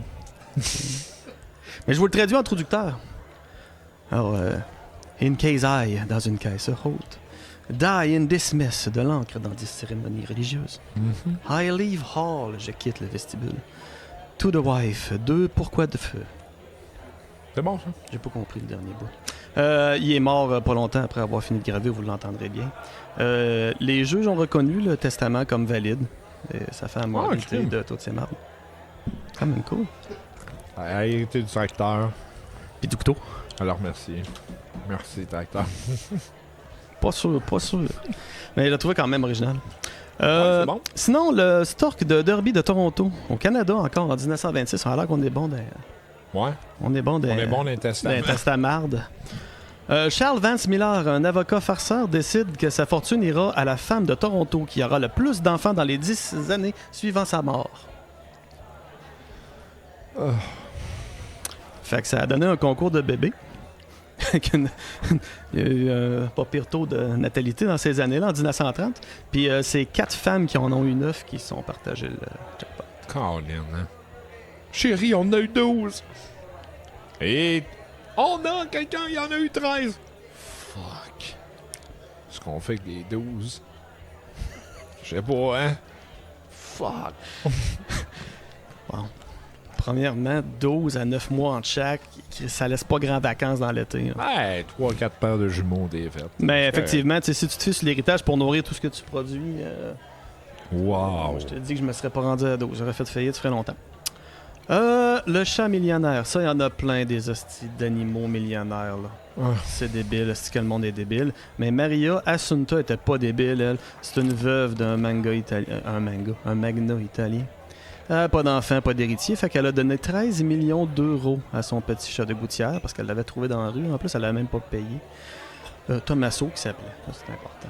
Mais je vous le traduis en introducteur. Alors, in case I, dans une caisse haute, die in this mess, de l'encre dans des cérémonies religieuses. I leave hall, je quitte le vestibule. To the wife, deux pourquoi de feu. C'est bon, ça? J'ai pas compris le dernier bout. Il est mort pas longtemps après avoir fini de graver, vous l'entendrez bien. Les juges ont reconnu le testament comme valide. Et ça fait la moralité ok. de toutes ces mardes. Quand même cool. Elle a hérité du tracteur. Puis du couteau. Alors, merci. Merci, tracteur. Pas sûr. Mais il l'a trouvé quand même original. Ouais, c'est bon. Sinon, le Stork de Derby de Toronto, au Canada encore en 1926, on a l'air qu'on est bon dans... Ouais. On est bon dans... On est bon dans les dans testaments. les testamardes. Charles Vance Miller, un avocat farceur, décide que sa fortune ira à la femme de Toronto qui aura le plus d'enfants dans les 10 années suivant sa mort. Fait que ça a donné un concours de bébés. Il y a eu un pas pire taux de natalité dans ces années-là, en 1930. Puis c'est 4 femmes qui en ont eu 9 qui sont partagées le jackpot. Colin, hein? Chérie, on en a eu 12. Et... Oh non, quelqu'un, il en a eu 13. Fuck. Ce qu'on fait avec les 12. Je sais pas, hein? Fuck. Bon. Premièrement, 12 à 9 mois entre chaque, ça laisse pas grand vacances dans l'été. Hein. Ouais, 3-4 paires de jumeaux des fêtes. Mais effectivement, tu sais, si tu te fies sur l'héritage pour nourrir tout ce que tu produis, Wow. je te dis que je me serais pas rendu à 12. J'aurais fait faillite, ça ferait longtemps. Le chat millionnaire. Ça, il y en a plein des hosties d'animaux millionnaires. Là. Ah. C'est débile, c'est que le monde est débile. Mais Maria Assunta était pas débile, elle. C'est une veuve d'un manga italien. Un magna italien. Pas d'enfant, pas d'héritier. Fait qu'elle a donné 13 millions d'euros à son petit chat de gouttière parce qu'elle l'avait trouvé dans la rue. En plus, elle l'avait même pas payé. Tommaso qui s'appelait. Ça, c'est important.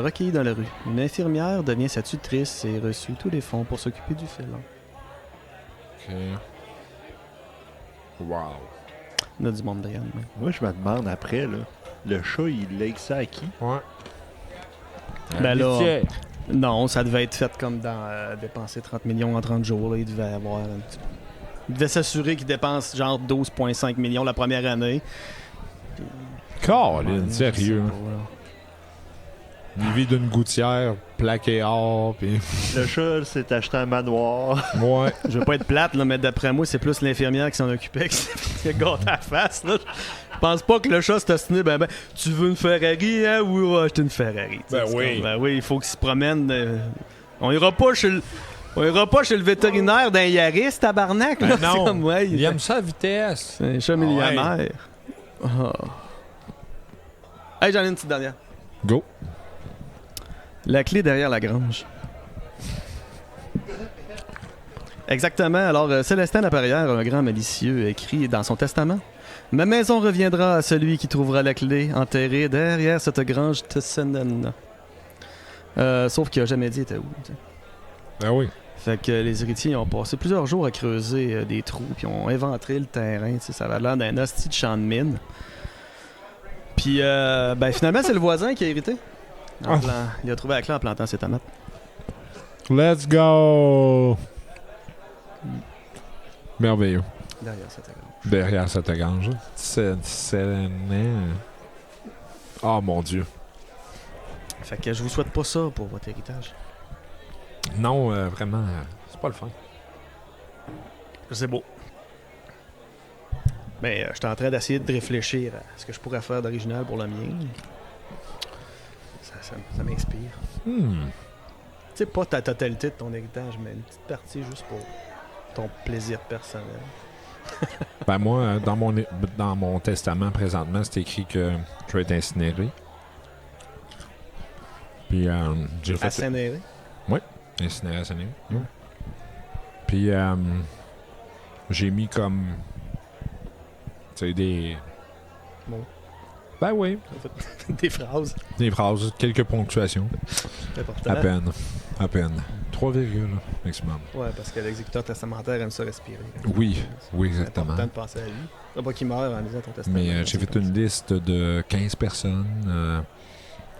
Recueilli dans la rue. Une infirmière devient sa tutrice et reçut tous les fonds pour s'occuper du félin. Ok. Wow. On a du monde derrière nous. Moi, je me demande après, là, le chat, il lègue ça à qui? Ouais. Ben là, litière. non, ça devait être fait comme dans dépenser 30 millions en 30 jours. Là. Il devait avoir il devait s'assurer qu'il dépense genre 12,5 millions la première année. Colin, Ouais, sérieux. je sais pas, là. Il vit d'une gouttière, plaqué or, pis... Le chat s'est acheté un manoir. Ouais. Je veux pas être plate, là, mais d'après moi, c'est plus l'infirmière qui s'en occupait qui a gâté la face. Là. Je pense pas que le chat s'est ostiné. Ben, tu veux une Ferrari, hein? Oui, on va acheter une Ferrari. Ben C'est oui. comme, ben oui, il faut qu'il se promène. On ira pas chez le... On ira pas chez le vétérinaire d'un Yaris, tabarnak, là. Ben non, C'est comme, ouais, il aime ça à vitesse. C'est un chat millionnaire. Ah. Hey, j'en ai une petite dernière. Go. La clé derrière la grange. Exactement. Alors, Célestin Laperrière, un grand malicieux, écrit dans son testament: « Ma maison reviendra à celui qui trouvera la clé enterrée derrière cette grange Tessenen. » Sauf qu'il a jamais dit était où. T'sais. Ben oui. Fait que les héritiers ont passé plusieurs jours à creuser des trous, puis ont inventé le terrain. Ça avait l'air d'un hostie de champ de mine. Puis, ben, finalement, c'est le voisin qui a hérité. Il a trouvé la clé en plantant ses tomates. Let's go! Merveilleux. Derrière cette grange. Derrière cette grange. C'est... Oh mon Dieu. Fait que je vous souhaite pas ça pour votre héritage. Non, vraiment, c'est pas le fun. C'est beau. Mais je suis en train d'essayer de réfléchir à ce que je pourrais faire d'original pour le mien. Ça m'inspire. Tu sais, pas ta totalité de ton héritage, mais une petite partie juste pour ton plaisir personnel. Ben moi, dans mon testament présentement, c'est écrit que je vais être incinéré. Puis j'ai fait... Incinéré? Oui, incinéré, incinéré. Puis j'ai mis comme... Tu sais, des... Bon. Ben oui. Des phrases. Des phrases, quelques ponctuations. Important. À peine. 3 virgules maximum. Ouais, parce que l'exécuteur testamentaire aime ça respirer. Oui, exactement. C'est important de penser à lui. Faut pas qu'il meure en lisant ton testament. Mais j'ai fait une liste de 15 personnes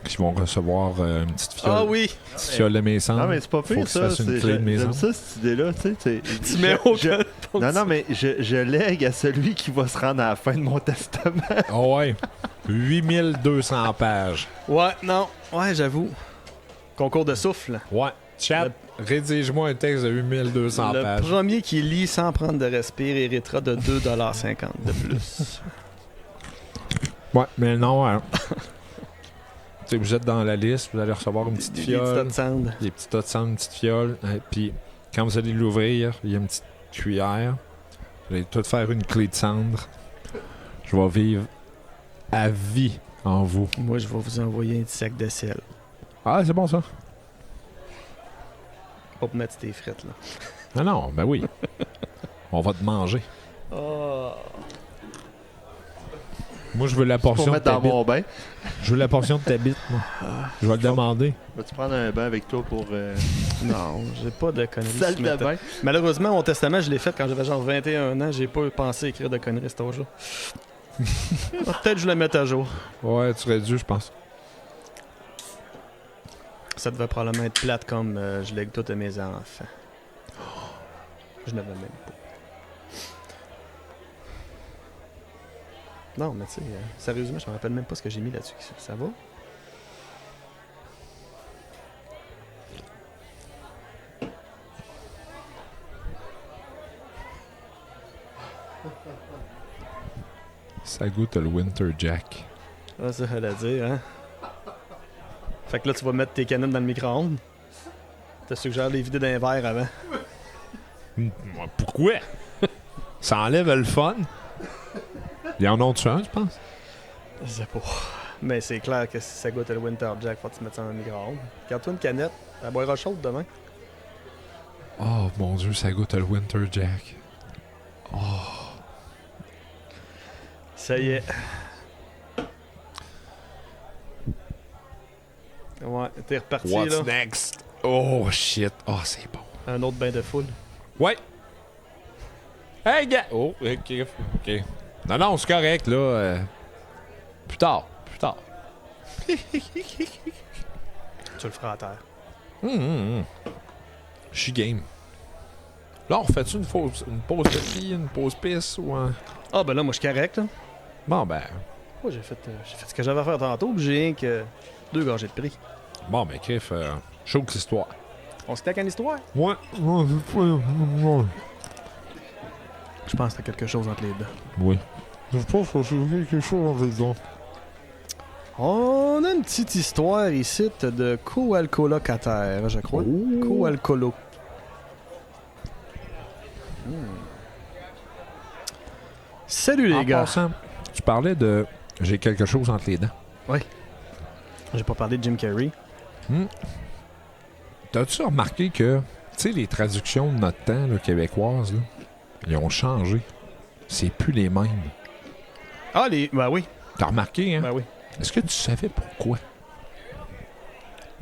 qui vont recevoir une petite fiole. Ah oui! Une petite fiole de maison. Non, mais c'est pas Faut pire, que ça ça. fasse une clé de maison. J'aime ça, cette idée-là. Tu mets au Non, mais je lègue à celui qui va se rendre à la fin de mon testament. Oh ouais. 8200 pages. Ouais, non. Ouais, j'avoue. Concours de souffle. Ouais. Chat, rédige-moi un texte de 8200 Le pages. premier qui lit sans prendre de respire héritera de 2,50$ de plus. Ouais, mais non. Tu sais, vous êtes dans la liste, vous allez recevoir une petite Des fiole. petits tas de cendres. Des petits tas de cendres, une petite fiole. Puis quand vous allez l'ouvrir, il y a une petite cuillère. Vous allez tout faire une clé de cendre. Je vais vivre à vie en vous. Moi, je vais vous envoyer un petit sac de sel. Ah, c'est bon ça. Pas pour mettre tes frites, là. Ah non, ben oui. On va te manger. Oh. Moi, je veux la portion Pour de mettre ta dans bite. mon bain. Je veux la portion de ta bite, moi. Je vais le demander. Vas-tu prendre un bain avec toi pour... Non, j'ai pas de conneries. Salle ce de matin. bain? Malheureusement, mon testament, je l'ai fait quand j'avais genre 21 ans. J'ai pas pensé écrire de conneries cet âge-là. Peut-être que je le mette à jour. Ouais, tu aurais dû, je pense. Ça devait probablement être plate comme je lègue tout à mes enfants. Je n'avais même pas. Non, mais tu sais, sérieusement, je me rappelle même pas ce que j'ai mis là-dessus. Ça va? Ça goûte le Winter Jack. Ah, ça, elle a dire, hein? Fait que là, tu vas mettre tes canettes dans le micro-ondes. T'as suggéré les vider d'un verre avant. Pourquoi? Ça enlève le fun. Il y en a un, je pense. Je sais pas. Mais c'est clair que si ça goûte le Winter Jack, faut que tu mettes ça dans le micro-ondes. Garde-toi une canette, elle boira chaude demain. Oh mon Dieu, ça goûte le Winter Jack. Ça y est. Ouais, t'es reparti What's là. next? Oh shit. Oh, c'est bon. Un autre bain de foule. Ouais. Hey, gars. Oh, ok. Non, non, c'est correct, là. Plus tard. Tu le feras à terre. Je suis game. Là, on fait-tu une pause petit, une pause pisse ou un... Ah ben là, moi je suis correct là. Bon, ben... Moi j'ai fait ce que j'avais à faire tantôt, puis j'ai rien que 2 gorgées de prix. Bon, ben, Criff, chaud que l'histoire. On se claque en histoire? Ouais. Je pense que t'as quelque chose entre les deux. Oui. Je pense que j'ai quelque chose en raison. On a une petite histoire ici de co-alcolocataire, je crois. Co-alcolo. Salut les En gars. passant, tu parlais de j'ai quelque chose entre les dents. J'ai pas parlé de Jim Carrey. T'as-tu remarqué que, tu sais, les traductions de notre temps là, québécoises, là, ils ont changé. C'est plus les mêmes. Ah, ben oui. T'as remarqué, hein? Ben oui. Est-ce que tu savais pourquoi?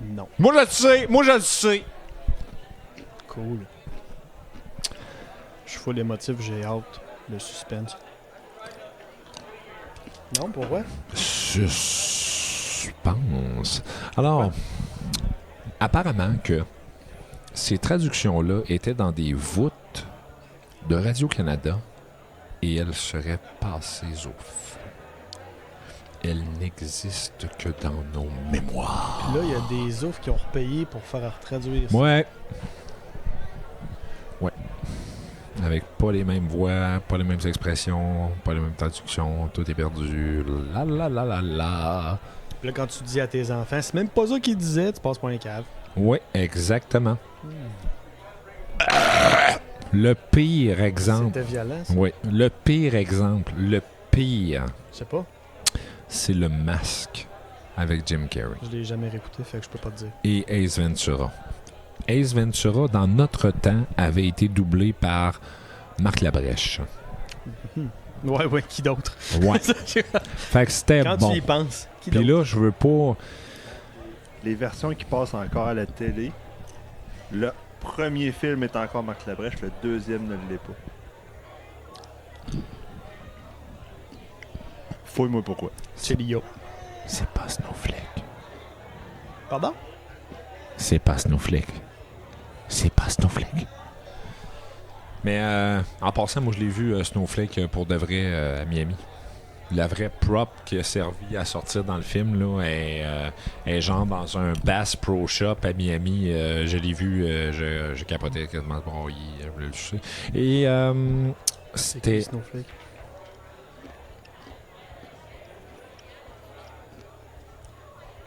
Non. Moi, je le sais! Moi, je le sais! Cool. Je suis full émotif, j'ai hâte. Le suspense. Non, pourquoi? Suspense. Alors, apparemment que ces traductions-là étaient dans des voûtes de Radio-Canada et elles seraient passées au feu. Elles n'existent que dans nos mémoires. Puis là, il y a des offres qui ont repayé pour faire retraduire ça. Ouais. Ouais. Avec pas les mêmes voix, pas les mêmes expressions, pas les mêmes traductions, tout est perdu. La la la la la. Puis là, quand tu dis à tes enfants, c'est même pas ça qu'ils disaient, tu passes pour un cave. Oui, exactement. Le pire exemple. C'était violent, ça. Oui, le pire exemple, le pire, Je sais pas. c'est le Masque avec Jim Carrey Je l'ai jamais réécouté, fait que je peux pas te dire. et Ace Ventura. Ace Ventura, dans notre temps, avait été doublé par Marc Labrèche. Ouais, qui d'autre? Ouais. Fait que c'était Quand bon. tu y penses, qui Puis d'autre? là, je veux pas... Les versions qui passent encore à la télé, le premier film est encore Marc Labrèche, le deuxième ne l'est pas. Fouille-moi pourquoi. C'est Lio. C'est pas Snowflake. Pardon? C'est pas Snowflake. C'est pas Snowflake. Mais en passant, moi, je l'ai vu Snowflake pour de vrai à Miami. La vraie prop qui a servi à sortir dans le film là, est genre dans un Bass Pro Shop à Miami. Je l'ai vu, j'ai capoté quasiment broyé. Je voulais le toucher. Et C'est c'était... qui Snowflake?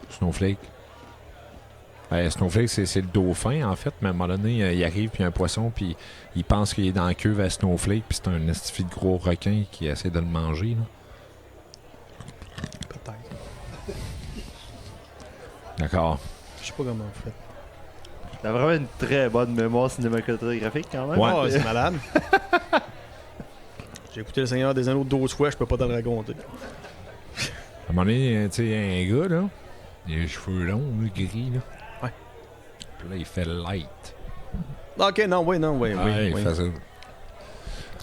Snowflake. Snowflake, c'est le dauphin, en fait. Mais à un moment donné, il arrive, puis il y a un poisson, puis il pense qu'il est dans la cuve à Snowflake, puis c'est un estifi de gros requin qui essaie de le manger. Là. Peut-être. D'accord. Je sais pas comment vous faites. T'as vraiment une très bonne mémoire cinématographique quand même. Ouais. Oh, c'est malade. J'ai écouté Le Seigneur des Anneaux 12 fois, je peux pas te le raconter. À un moment donné, tu sais, un gars, là, il a les cheveux longs, là, gris, là. Ouais. Puis là, il fait light. Ok, non, oui. Il fait ça.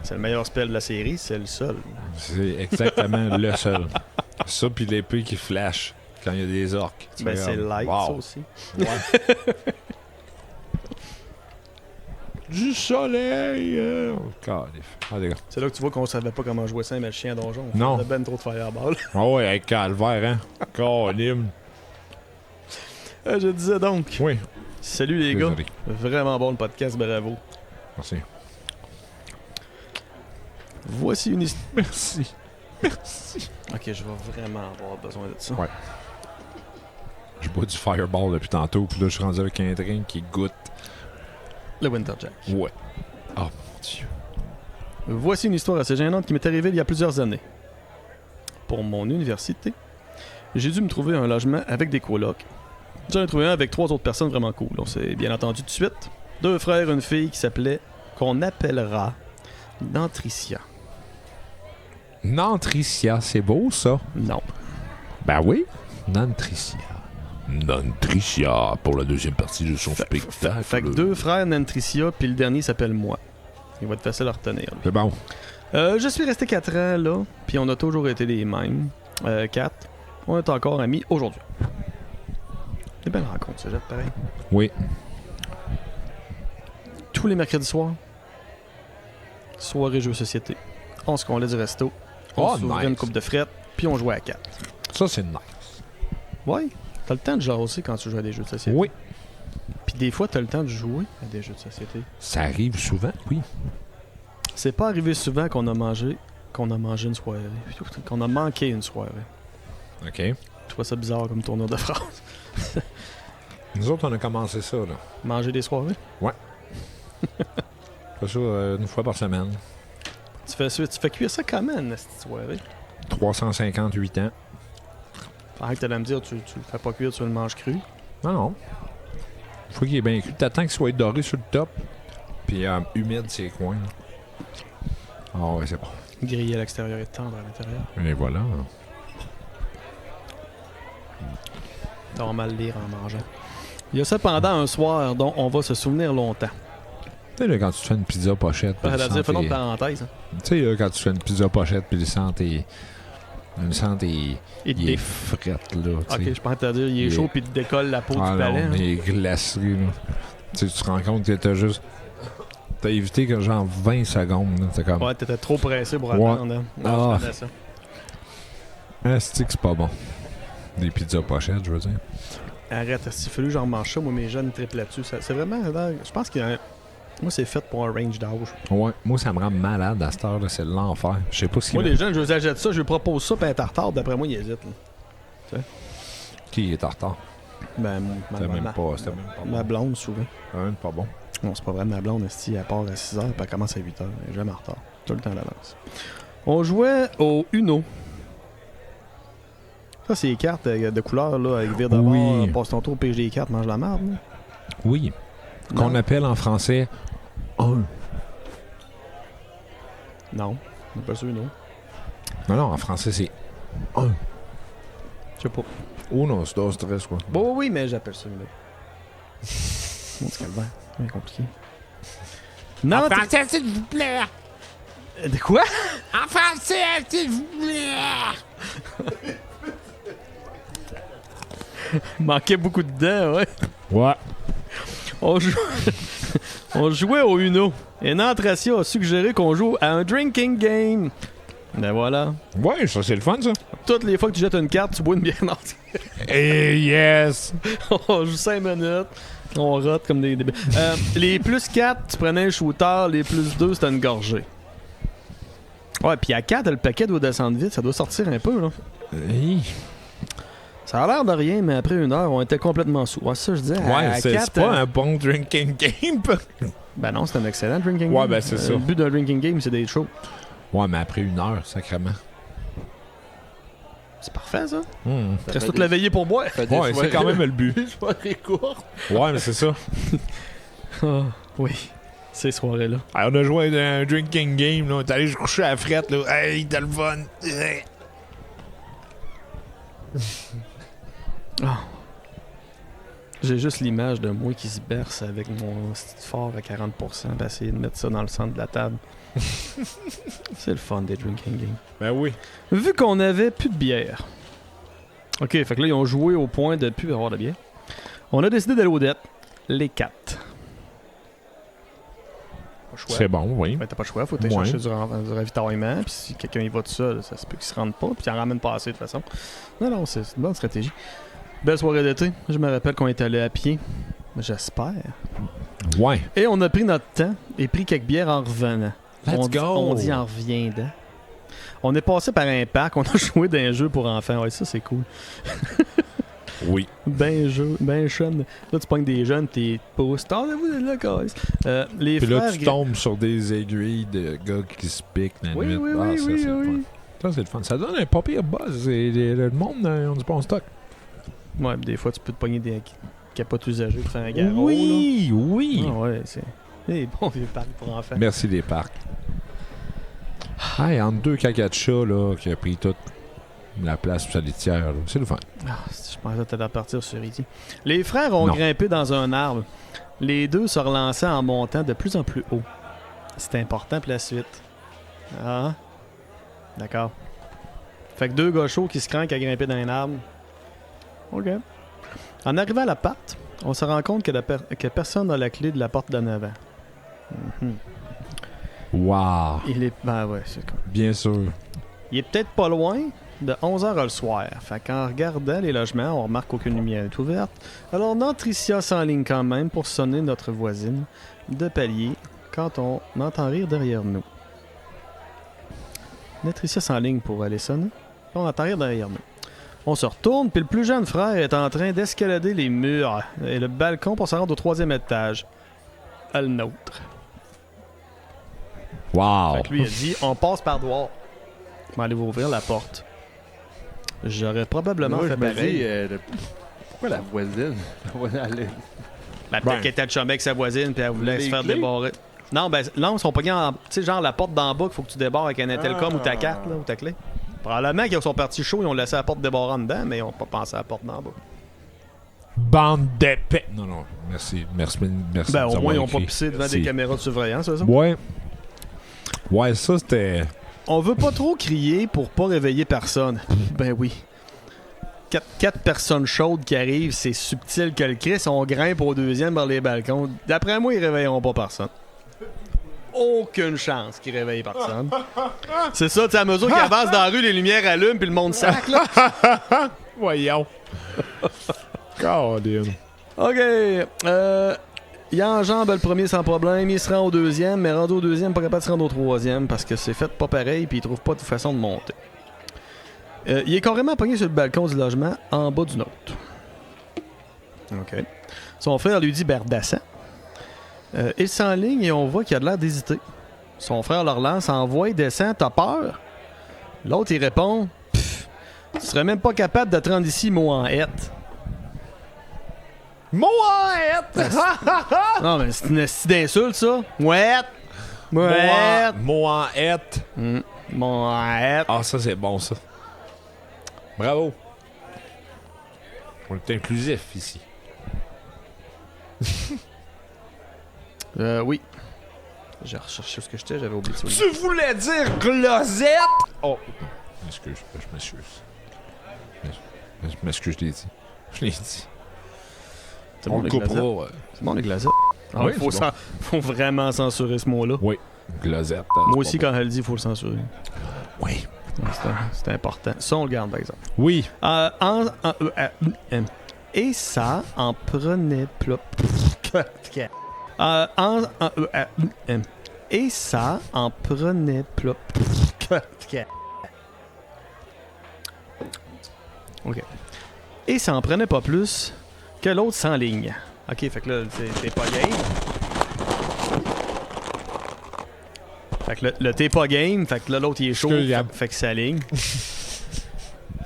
C'est le meilleur spell de la série, c'est le seul. C'est exactement le seul. Ça, puis l'épée qui flash quand il y a des orques. Tu Ben, fais c'est comme, light, wow. ça aussi. Ouais. Du soleil! Allez, gars. C'est là que tu vois qu'on savait pas comment jouer ça, mais le chien donjon. Non. On a ben trop de fireball. Ah ouais, avec calvaire, hein? Calim. Je disais donc. Oui, Salut les désolé. gars. Vraiment bon le podcast, bravo. Merci. Voici une histoire. Merci. Merci. Ok, je vais vraiment avoir besoin de ça. Ouais. Je bois du Fireball depuis tantôt, puis là, je suis rendu avec un drink qui goûte. Le Winterjack. Ouais. Oh mon Dieu. Voici une histoire assez gênante qui m'est arrivée il y a plusieurs années. Pour mon université, j'ai dû me trouver un logement avec des colocs. J'en ai trouvé un avec 3 autres personnes vraiment cool. On s'est bien entendu tout de suite. 2 frères et une fille qui s'appelait, qu'on appellera Nantricia. Nantricia, c'est beau ça? Non. Ben oui. Nantricia. Nantricia pour la deuxième partie de son spectacle. Fait que 2 frères Nantricia, puis le dernier s'appelle moi. Il va être facile à retenir. lui. C'est bon. Je suis resté 4 ans là, puis on a toujours été les mêmes. 4. On est encore amis aujourd'hui. Des belles rencontres, c'est pareil. Oui. Tous les mercredis soirs, soirée jeux société. On se collait du resto. On Oh, s'ouvrait nice. une coupe de frettes, puis on jouait à 4. Ça, c'est nice. Ouais, t'as le temps de jaser quand tu joues à des jeux de société. Oui. Puis des fois, t'as le temps de jouer à des jeux de société. Ça arrive souvent, oui. C'est pas arrivé souvent qu'on a mangé une soirée. Qu'on a manqué une soirée. OK. Je trouve ça bizarre comme tournure de phrase. Nous autres, on a commencé ça, là. Manger des soirées? Ouais. Je fais ça une fois par semaine. Tu fais cuire ça comment, cette soirée? 358 ans. Arrête, t'allais me dire, tu le fais pas cuire, tu le manges cru. Non. Faut qu'il est bien cuit. T'attends qu'il soit doré sur le top, puis humide ses coins. Ah ouais, c'est bon. Grillé à l'extérieur et tendre à l'intérieur. Et voilà. Ça va mal lire en mangeant. Il y a cependant un soir dont on va se souvenir longtemps. Tu sais, là, quand tu te fais une pizza pochette. Fais une autre parenthèse. Hein. Tu sais, là, quand tu fais une pizza pochette, puis le sang est. Le sang est. Il est frais. frette, là. Ok, je pense te dire, il est chaud puis il te décolle la peau du palais. Non, il est glacé, là. Tu sais, tu te rends compte que t'as juste. T'as évité que genre 20 secondes, là. C'est comme. Ouais, t'étais trop pressé pour attendre. Hein. Non, je connais ça. C'est pas bon. Des pizzas pochettes, je veux dire. Arrête, s'il fallu que j'en mange ça, moi mes jeunes triplent là-dessus. C'est vraiment. Je pense que moi c'est fait pour un range d'âge. Ouais, moi ça me rend malade à cette heure, là, c'est l'enfer. Je sais pas ce qu'il moi les jeunes, je les achète ça, je lui propose ça, puis être en retard, d'après moi, ils hésitent. Là. Qui est en retard? Ben, c'était même pas bon. Ma blonde, souvent. Pas bon. Non, c'est pas vrai, ma blonde, elle part à 6h, puis elle commence à 8h. Elle est jamais en retard. Tout le temps à l'avance. On jouait au Uno. Ça, c'est les cartes de couleur, là, avec vire de bord, passe ton tour, pige les cartes, mange la marde. Là. Oui. Qu'on appelle en français un. Non, c'est pas sûr, non. Non, en français, c'est un. Je sais pas. Oh non, c'est un stress, quoi. Bon, oui, mais j'appelle ça, là. Mon petit calvaire, c'est bien compliqué. Non, en français, s'il vous plaît! De quoi? En français, s'il vous plaît! Manquait beaucoup de dents, ouais. Ouais. On jouait au Uno. Et Nantracia a suggéré qu'on joue à un drinking game. Ben voilà. Ouais, ça c'est le fun, ça. Toutes les fois que tu jettes une carte, tu bois une bière entière. Hey, yes! On joue 5 minutes. On rote comme des débiles. Les plus 4, tu prenais un shooter. Les plus 2, c'était une gorgée. Ouais, puis à 4, le paquet doit descendre vite. Ça doit sortir un peu, là. Hey. Ça a l'air de rien, mais après une heure, on était complètement sous. Ouais, ça, je disais. Ouais, c'est pas un bon drinking game. Ben non, c'est un excellent drinking game. Ouais, ben c'est ça. Le but d'un drinking game, c'est d'être chaud. Ouais, mais après une heure, sacrément. C'est parfait, ça. Reste toute la veillée pour boire. Ouais, c'est quand même le but. Des soirées courtes. Ouais, mais c'est ça. Oh, oui, ces soirées-là. Alors, on a joué à un drinking game, là. On est allé coucher à la frette, là. Hey, t'as le fun. Oh. J'ai juste l'image de moi qui se berce avec mon fort à 40% pour essayer de mettre ça dans le centre de la table. C'est le fun des drinking games. Ben oui. Vu qu'on avait plus de bière. Ok, fait que là, ils ont joué au point de plus avoir de bière. On a décidé d'aller aux dettes. Les 4. C'est bon, oui. Ben, t'as pas le choix, faut aller chercher du ravitaillement. Puis si quelqu'un y va tout seul, ça se peut qu'il se rende pas. Puis il en ramène pas assez de toute façon. Non, c'est une bonne stratégie. Belle soirée d'été. Je me rappelle qu'on est allé à pied. J'espère. Ouais. Et on a pris notre temps et pris quelques bières en revenant. Let's go! On dit en reviendant. On est passé par un parc, on a joué d'un jeu pour enfants. Ouais, ça c'est cool. Oui. Ben jeune. Là, tu pognes des jeunes, t'es pouces. Tendez-vous de là, guys. Les puis frères. là, tu tombes sur des aiguilles de gars qui se piquent dans la nuit. Oui, ça, c'est le fun. Ça, c'est le fun. Ça donne un pas pire buzz. Le monde, on dit pas en stock. Ouais, des fois, tu peux te pogner des capotes usagées pour faire un garrot. Oui, là. oui. Ah ouais, c'est des bons vieux parcs pour enfants. Merci, les parcs. Hey, entre deux cacas de chat, là, qui a pris toute la place sur sa litière, là. C'est le fun. Ah, je pensais que t'allais partir sur E.T. Les frères ont grimpé dans un arbre. Les deux se relançaient en montant de plus en plus haut. C'était important pour la suite. Ah, d'accord. Fait que deux gars chauds qui se craquent à grimper dans un arbre. OK. En arrivant à la porte, on se rend compte que personne n'a la clé de la porte d'en avant. Wow. Il est... Ben ouais, c'est cool. Bien sûr. Il est peut-être pas loin de 11h le soir. Fait qu'en regardant les logements, on remarque qu'aucune lumière est ouverte. Alors Nantricia s'enligne quand même pour sonner notre voisine de palier quand on entend rire derrière nous. Nantricia s'enligne pour aller sonner. On entend rire derrière nous. On se retourne, puis le plus jeune frère est en train d'escalader les murs et le balcon pour se rendre au 3e étage. À le nôtre. Wow! Fait que lui, il a dit, on passe par dehors. Je vais aller vous ouvrir la porte. J'aurais probablement Moi, fait je me pareil. dis, pourquoi la voisine? Ben, peut-être Ben. qu'elle était de chumée avec sa voisine puis elle voulait Les se faire clés? débarrer. Non, ben non, ils sont pognés en. Tu sais, genre la porte d'en bas qu'il faut que tu débarres avec un Intelcom ou ta carte, là, ou ta clé. Probablement qu'ils sont partis chauds, ils ont laissé la porte débarrer en dedans, mais ils n'ont pas pensé à la porte d'en bas. Bande d'épais! Non, non, merci. Merci Ben, de au nous moins, ils avoir n'ont pas écrit. pissé devant Merci. des caméras de surveillance, c'est ça? Ouais. Ouais, ça, c'était... On veut pas trop crier pour pas réveiller personne. Ben oui. Quatre personnes chaudes qui arrivent, c'est subtil que le Chris, on grimpe au deuxième par les balcons. D'après moi, ils réveilleront pas personne. Aucune chance qu'ils réveillent personne. C'est ça, tu sais, à mesure qu'ils avancent dans la rue, les lumières allument puis le monde sac, là. Voyons. Caroline. OK. Il enjambe le premier sans problème, il se rend au deuxième, mais rendu au deuxième, pas capable de se rendre au troisième parce que c'est fait pas pareil puis il trouve pas de façon de monter. Il est carrément pogné sur le balcon du logement en bas du nôtre. OK. Son frère lui dit ben redescends. Il s'enligne et on voit qu'il a de l'air d'hésiter. Son frère leur lance envoie, descend, t'as peur? L'autre il répond pff, tu serais même pas capable de te rendre ici, mot en hête. Moët! Non, mais c'est une astuce d'insulte, ça. Mouette! Mouette! Moët! Mouette! Ah, ça, c'est bon, ça. Bravo. On est inclusif ici. Oui. J'ai recherché ce que j'étais, j'avais oublié ça. Tu voulais dire glosette? Oh. Je m'excuse. Je m'excuse, je l'ai dit. Je l'ai dit. C'est On bon, le les coupera. glacettes. C'est bon, les glacettes. Ah, Oui, faut, c'est bon. faut vraiment censurer ce mot-là. Oui. Glosette. Moi aussi, quand elle le dit, il faut le censurer. Oui. C'est important. Ça, on le garde, par exemple. Oui. Et ça en prenait plop. Et ça en prenait plop. OK. Et ça en prenait pas plus que l'autre s'enligne. OK, fait que là, t'es pas game. Fait que le t'es pas game, fait que là, l'autre, il est chaud, Excuse, fait que ça ligne.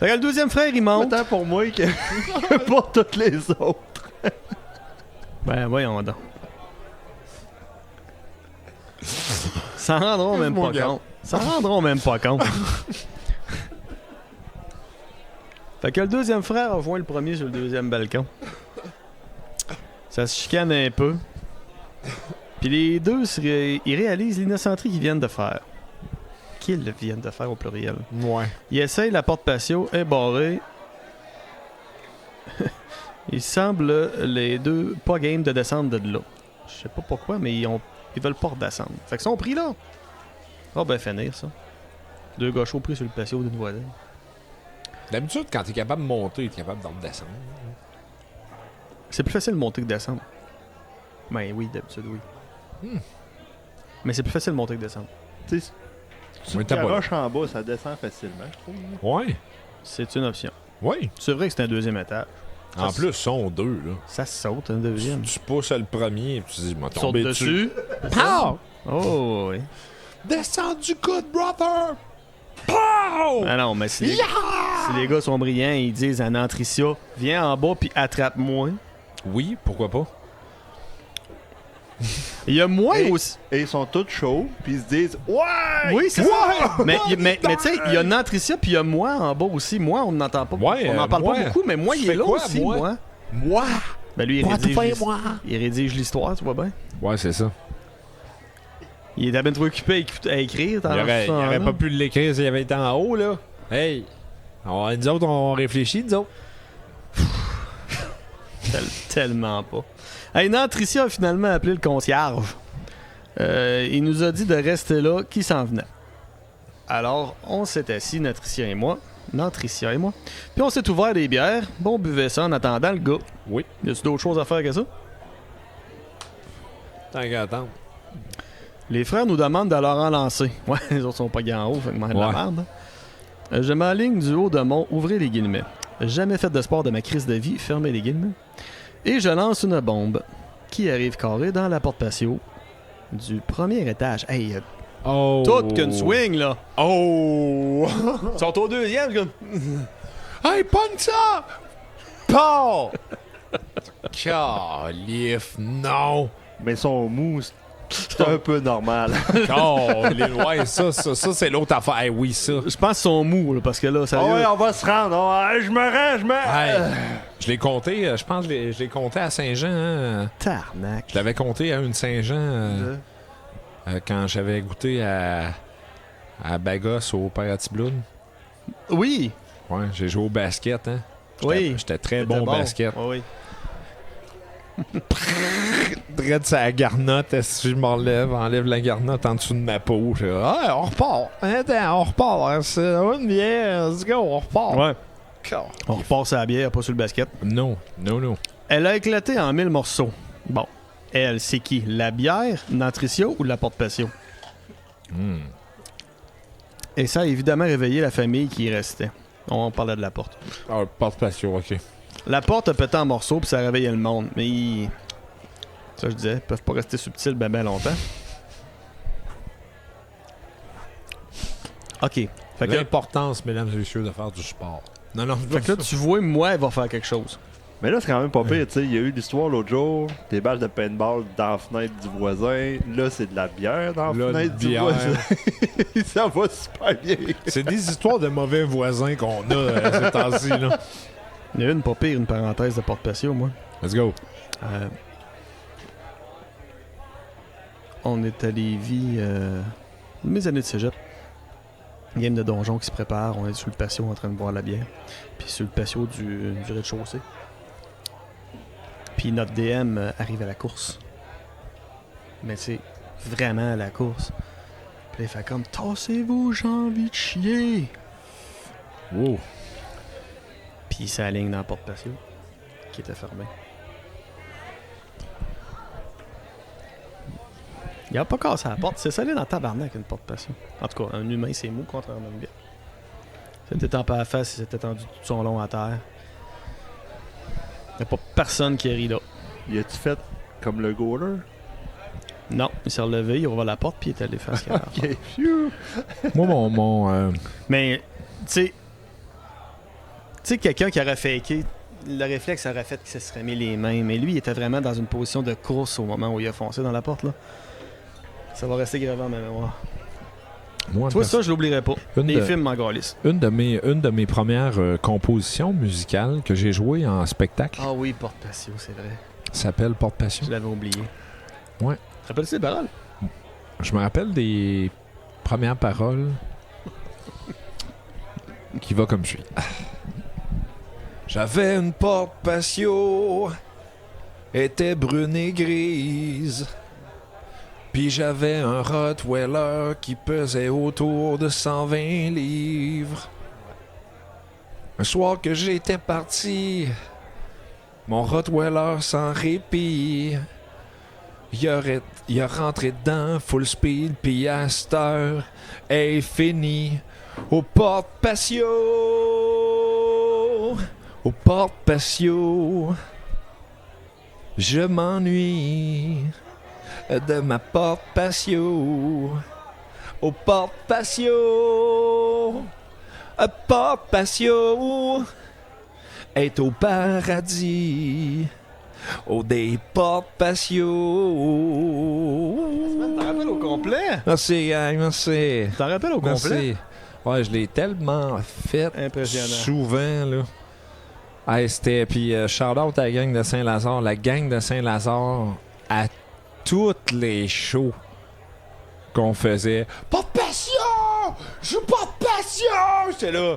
Fait que le deuxième frère, il monte. Autant pour moi que pour toutes les autres. Ben, voyons donc. S'en rendront même Mon pas gars. compte. S'en rendront même pas compte. Fait que le deuxième frère rejoint le premier sur le deuxième balcon. Ça se chicane un peu. Puis les deux, ils réalisent l'innocenterie qu'ils viennent de faire. Qu'ils viennent de faire au pluriel. Ouais. Ils essayent la porte patio, est barrée. Il semble les deux pas game de descendre de là. Je sais pas pourquoi, mais ils veulent pas redescendre. Fait qu'ils sont pris là. Ah ben finir ça. Deux gars chauds pris sur le patio d'une voisine. D'habitude, quand t'es capable de monter, t'es capable d'en redescendre. C'est plus facile de monter que de descendre. Ben oui, d'habitude oui. Mais c'est plus facile de monter que de descendre. Tu sais, si Oui, tu t'as pas- garoches en bas, ça descend facilement, je trouve. Ouais. C'est une option. Oui. C'est vrai que c'est un deuxième étage. En Ça, plus, ils sont deux, là. Ça se saute un deuxième. Tu pousses le premier et tu dis, m'a Tu sautes tombé dessus. Pow! Oh oui. Descends du good brother! Pow! Ah non, mais si les gars sont brillants, ils disent à Nantricia, viens en bas puis attrape-moi. Oui, pourquoi pas? Il y a moi Et- aussi. Et ils sont tous chauds, puis ils se disent ouais! Oui, c'est ça. Mais tu sais, il y a Nantricia puis il y a moi en bas aussi. Moi, on n'entend pas. Ouais, on n'en parle moi. pas beaucoup, mais moi, Tu il est fais là quoi, aussi, moi? moi. Moi! Ben lui, il rédige l'histoire, tu vois bien. Ouais, c'est ça. Il est à peine trop occupé à écrire. Il aurait pas pu l'écrire s'il avait été en haut, là. Hey! Nous autres, on réfléchit, nous autres. Tellement pas. Hey, Nantricia a finalement appelé le concierge. Il nous a dit de rester là, qu'il s'en venait. Alors, on s'est assis, Nantricia et moi. Puis on s'est ouvert des bières. Bon, on buvait ça en attendant le gars. Oui. Y a-tu d'autres choses à faire que ça? Tant qu'à attendre. Les frères nous demandent de leur en lancer. Ouais, les autres sont pas gants en haut, fait que de la Ouais. merde. Je m'enligne du haut de mon ouvrez les guillemets. Jamais fait de sport de ma crise de vie, fermez les guillemets. Et je lance une bombe qui arrive carrée dans la porte patio du premier étage. Hey, Oh! Toute qu'une swing, là. Oh! Ils sont au deuxième, comme... Hey, pogne ça! Paul! Calif, non! Mais son mou, c'est un peu normal. Ouais, ça c'est l'autre affaire. Hey, oui, ça. Je pense qu'ils sont mous, là, parce que là, sérieux... Ah ouais, on va se rendre. Je me rends. Hey, je l'ai compté, je pense que je l'ai compté à Saint-Jean. Hein. Tarnac. Je l'avais compté à une Saint-Jean quand j'avais goûté à Bagos au Père Atibloun. Oui. Ouais, j'ai joué au basket. Hein. Oui. J'étais très bon au basket. Oui. Drette sa garnotte, si je enlève la garnotte en dessous de ma peau. Je dis, on repart. Attends, on repart. C'est une bière, let's go, on repart. Ouais. On repasse à la bière, pas sur le basket. Non. Elle a éclaté en 1000 morceaux. Bon. Elle, c'est qui? La bière, Nantricio ou la porte-patio? Et ça a évidemment réveillé la famille qui y restait. On parlait de la porte. Ah, porte-patio, ok. La porte a pété en morceaux puis ça réveillait le monde. Mais ça, je disais, ils peuvent pas rester subtils ben longtemps. OK. Fait que, L'importance, mesdames et messieurs, de faire du sport. Non. fait que là, tu vois, moi, elle va faire quelque chose. Mais là, c'est quand même pas pire, tu sais. Il y a eu l'histoire l'autre jour, des balles de paintball dans la fenêtre du voisin. Là, c'est de la bière dans la fenêtre du voisin. Ça va super bien. C'est des histoires de mauvais voisins qu'on a ces temps-ci, là. Il y a une pas pire, une parenthèse de porte-patio, moi. Let's go. On est à Lévis, mes années de cégep. Game de donjon qui se prépare. On est sur le patio en train de boire la bière. Puis sur le patio du rez-de-chaussée. Puis notre DM arrive à la course. Mais c'est vraiment à la course. Puis il fait comme « Tassez-vous, j'ai envie de chier! » Wow. Puis il s'aligne dans la porte patio qui était fermée. Il a pas cassé la porte. C'est solide dans tabarnak une porte patio. En tout cas, un humain, c'est mou contrairement à une bière. C'était tapé à la face, il s'était tendu tout son long à terre. Il n'y a pas personne qui rit là. Y a-tu fait comme le goaler? Non, il s'est relevé, il ouvre la porte puis il est allé faire ce qu'il avait à faire. Ok, phew. Moi, mon Mais, tu sais, quelqu'un qui aurait faké, le réflexe aurait fait qu'il se serait mis les mains. Mais lui, il était vraiment dans une position de course au moment où il a foncé dans la porte, là. Ça va rester gravé en ma mémoire. moi, Tu vois, ça, je l'oublierai pas. Les films m'en galissent. une de mes premières compositions musicales que j'ai jouées en spectacle Ah oui, porte patio, c'est vrai. s'appelle Porte Passion. Je l'avais oublié. Ouais. Tu te rappelles-tu des paroles? Je me rappelle des premières paroles qui va comme suit. J'avais une porte patio, était brune et grise. Puis j'avais un Rottweiler qui pesait autour de 120 livres. Un soir que j'étais parti, mon Rottweiler sans répit, il a rentré dedans full speed, puis à cette heure est fini au porte patio, au porte patio. Je m'ennuie de ma porte patio, au porte patio, porte patio est au paradis, au des portes patio. T'en rappelles au complet? Merci, gang, merci. T'en rappelles au complet? Merci. Ouais, je l'ai tellement fait Impressionnant. souvent, là. Hey, c'était... Puis shout-out à la gang de Saint-Lazare. La gang de Saint-Lazare, à toutes les shows qu'on faisait. Pas de passion! Je veux pas de passion! J'étais là.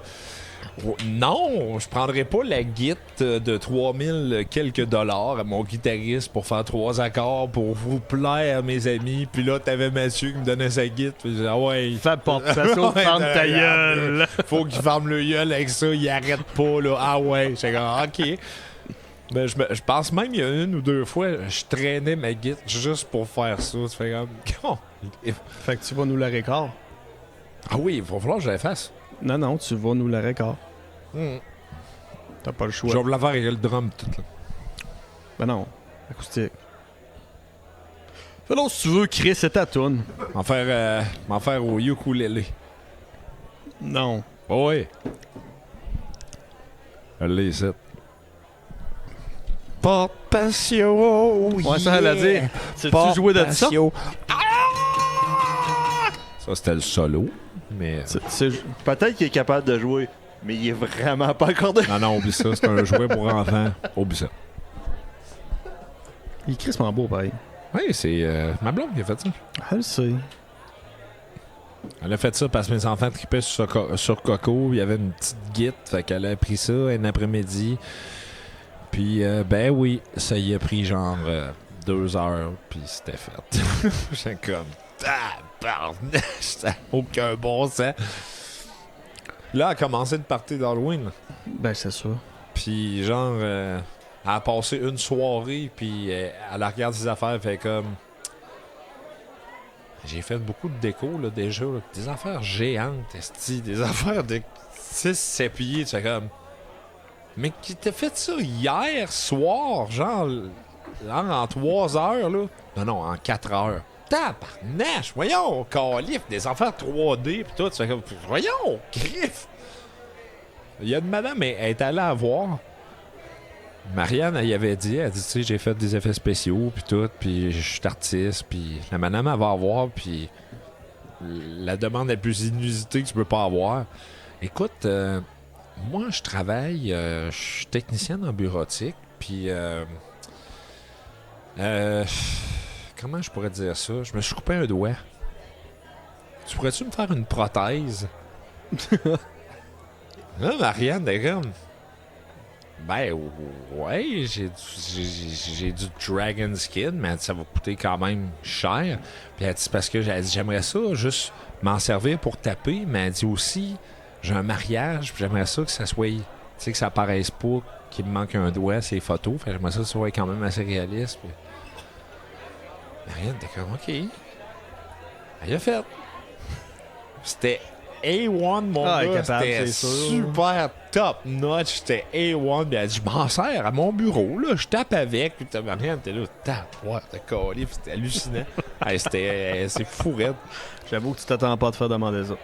Oh, non, je prendrais pas la guite de 3000 quelques dollars à mon guitariste pour faire 3 accords pour vous plaire, mes amis. Puis là, t'avais Mathieu qui me donnait sa guite. Puis je disais, ah ouais. Fais porte patio, Ouais, ferme ta gueule. Faut qu'il ferme le gueule avec ça, il arrête pas, là. Ah ouais. J'étais comme, ok. Ben, je pense même il y a une ou deux fois, je traînais ma guite juste pour faire ça. Tu fais comme. Fait que tu vas nous la récord. Ah oui, il va falloir que je la fasse. Non, non, tu vas nous la récord. Mm. T'as pas le choix. Je vais la faire avec le drum tout là. Ben non, acoustique. Fais donc si tu veux, Chris, c'est ta toune. M'en faire au ukulélé. Non. Oh oui. Elle l'est ici. Porte patio. Ouais, ça, elle a dit. Tu jouais de ça? Ça, c'était le solo. Mais. Peut-être qu'il est capable de jouer, mais il est vraiment pas accordé. Non, oublie ça. C'est un jouet pour enfants. Oublie ça. Il est crissement beau, pareil. Oui, c'est ma blonde qui a fait ça. Elle le sait. Elle a fait ça parce que mes enfants tripaient sur Coco. Il y avait une petite guite. Fait qu'elle a pris ça un après-midi. Puis, ben oui, ça y a pris genre 2 heures. Puis c'était fait. J'étais comme... Tabarnak, ça n'a aucun bon sens. Là, elle a commencé de partir d'Halloween. Ben, c'est ça. Puis, genre, elle a passé une soirée, puis elle regarde ses affaires, elle fait comme... J'ai fait beaucoup de déco, là, déjà. Là. Des affaires géantes, esti, des affaires de 6-7 pieds. Tu fais comme... Mais qui t'a fait ça hier soir, genre en 3 heures, là? Non, en 4 heures. Tabarnache, voyons, calife, des affaires 3D pis tout, tu fais comme, voyons, griffe. Il y a une madame, elle est allée à voir. Marianne, elle y avait dit, tu sais, j'ai fait des effets spéciaux pis tout, pis je suis artiste, pis la madame, elle va avoir, pis la demande est plus inusitée que tu peux pas avoir. Écoute, moi, je travaille, je suis technicienne en bureautique, puis comment je pourrais dire ça? Je me suis coupé un doigt. Tu pourrais-tu me faire une prothèse? Là, Marianne, elle est comme... Ben, ouais, j'ai du dragon skin, mais ça va coûter quand même cher. Puis elle dit, parce que j'aimerais ça juste m'en servir pour taper, mais elle dit aussi, j'ai un mariage, puis j'aimerais ça que ça soit... Tu sais, que ça paraisse pas qu'il me manque un doigt, ces photos. Fait que j'aimerais ça que ça soit quand même assez réaliste. Puis... Marianne était comme, OK. Elle a fait. C'était A1, mon gars. C'était super top notch. C'était A1. Puis elle a dit, je m'en sers à mon bureau. Là. Je tape avec. Puis Marianne était là, tape. Ouais, t'as collé. C'était hallucinant. Hey, c'est fou, raide. J'avoue que tu t'attends pas de faire demander ça.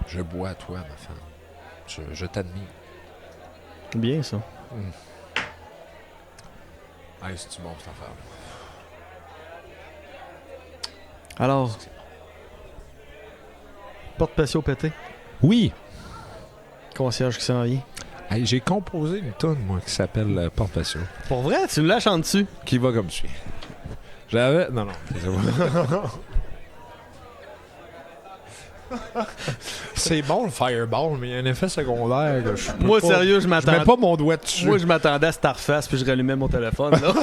Je bois à toi, ma femme. Je t'admire. Bien, ça. Hey, c'est-tu bon, cette affaire? Alors, porte patio pété. Oui. Concierge qui s'en vient. Hey, j'ai composé une tune, moi, qui s'appelle Porte Patio. Pour vrai, tu me lâches en dessus. Qui va comme suit. J'avais... Non. C'est bon le fireball, mais il y a un effet secondaire que je peux Moi, pas... sérieux, je m'attendais... Je mets pas mon doigt dessus. Moi, je m'attendais à Starfast, puis je rallumais mon téléphone, là.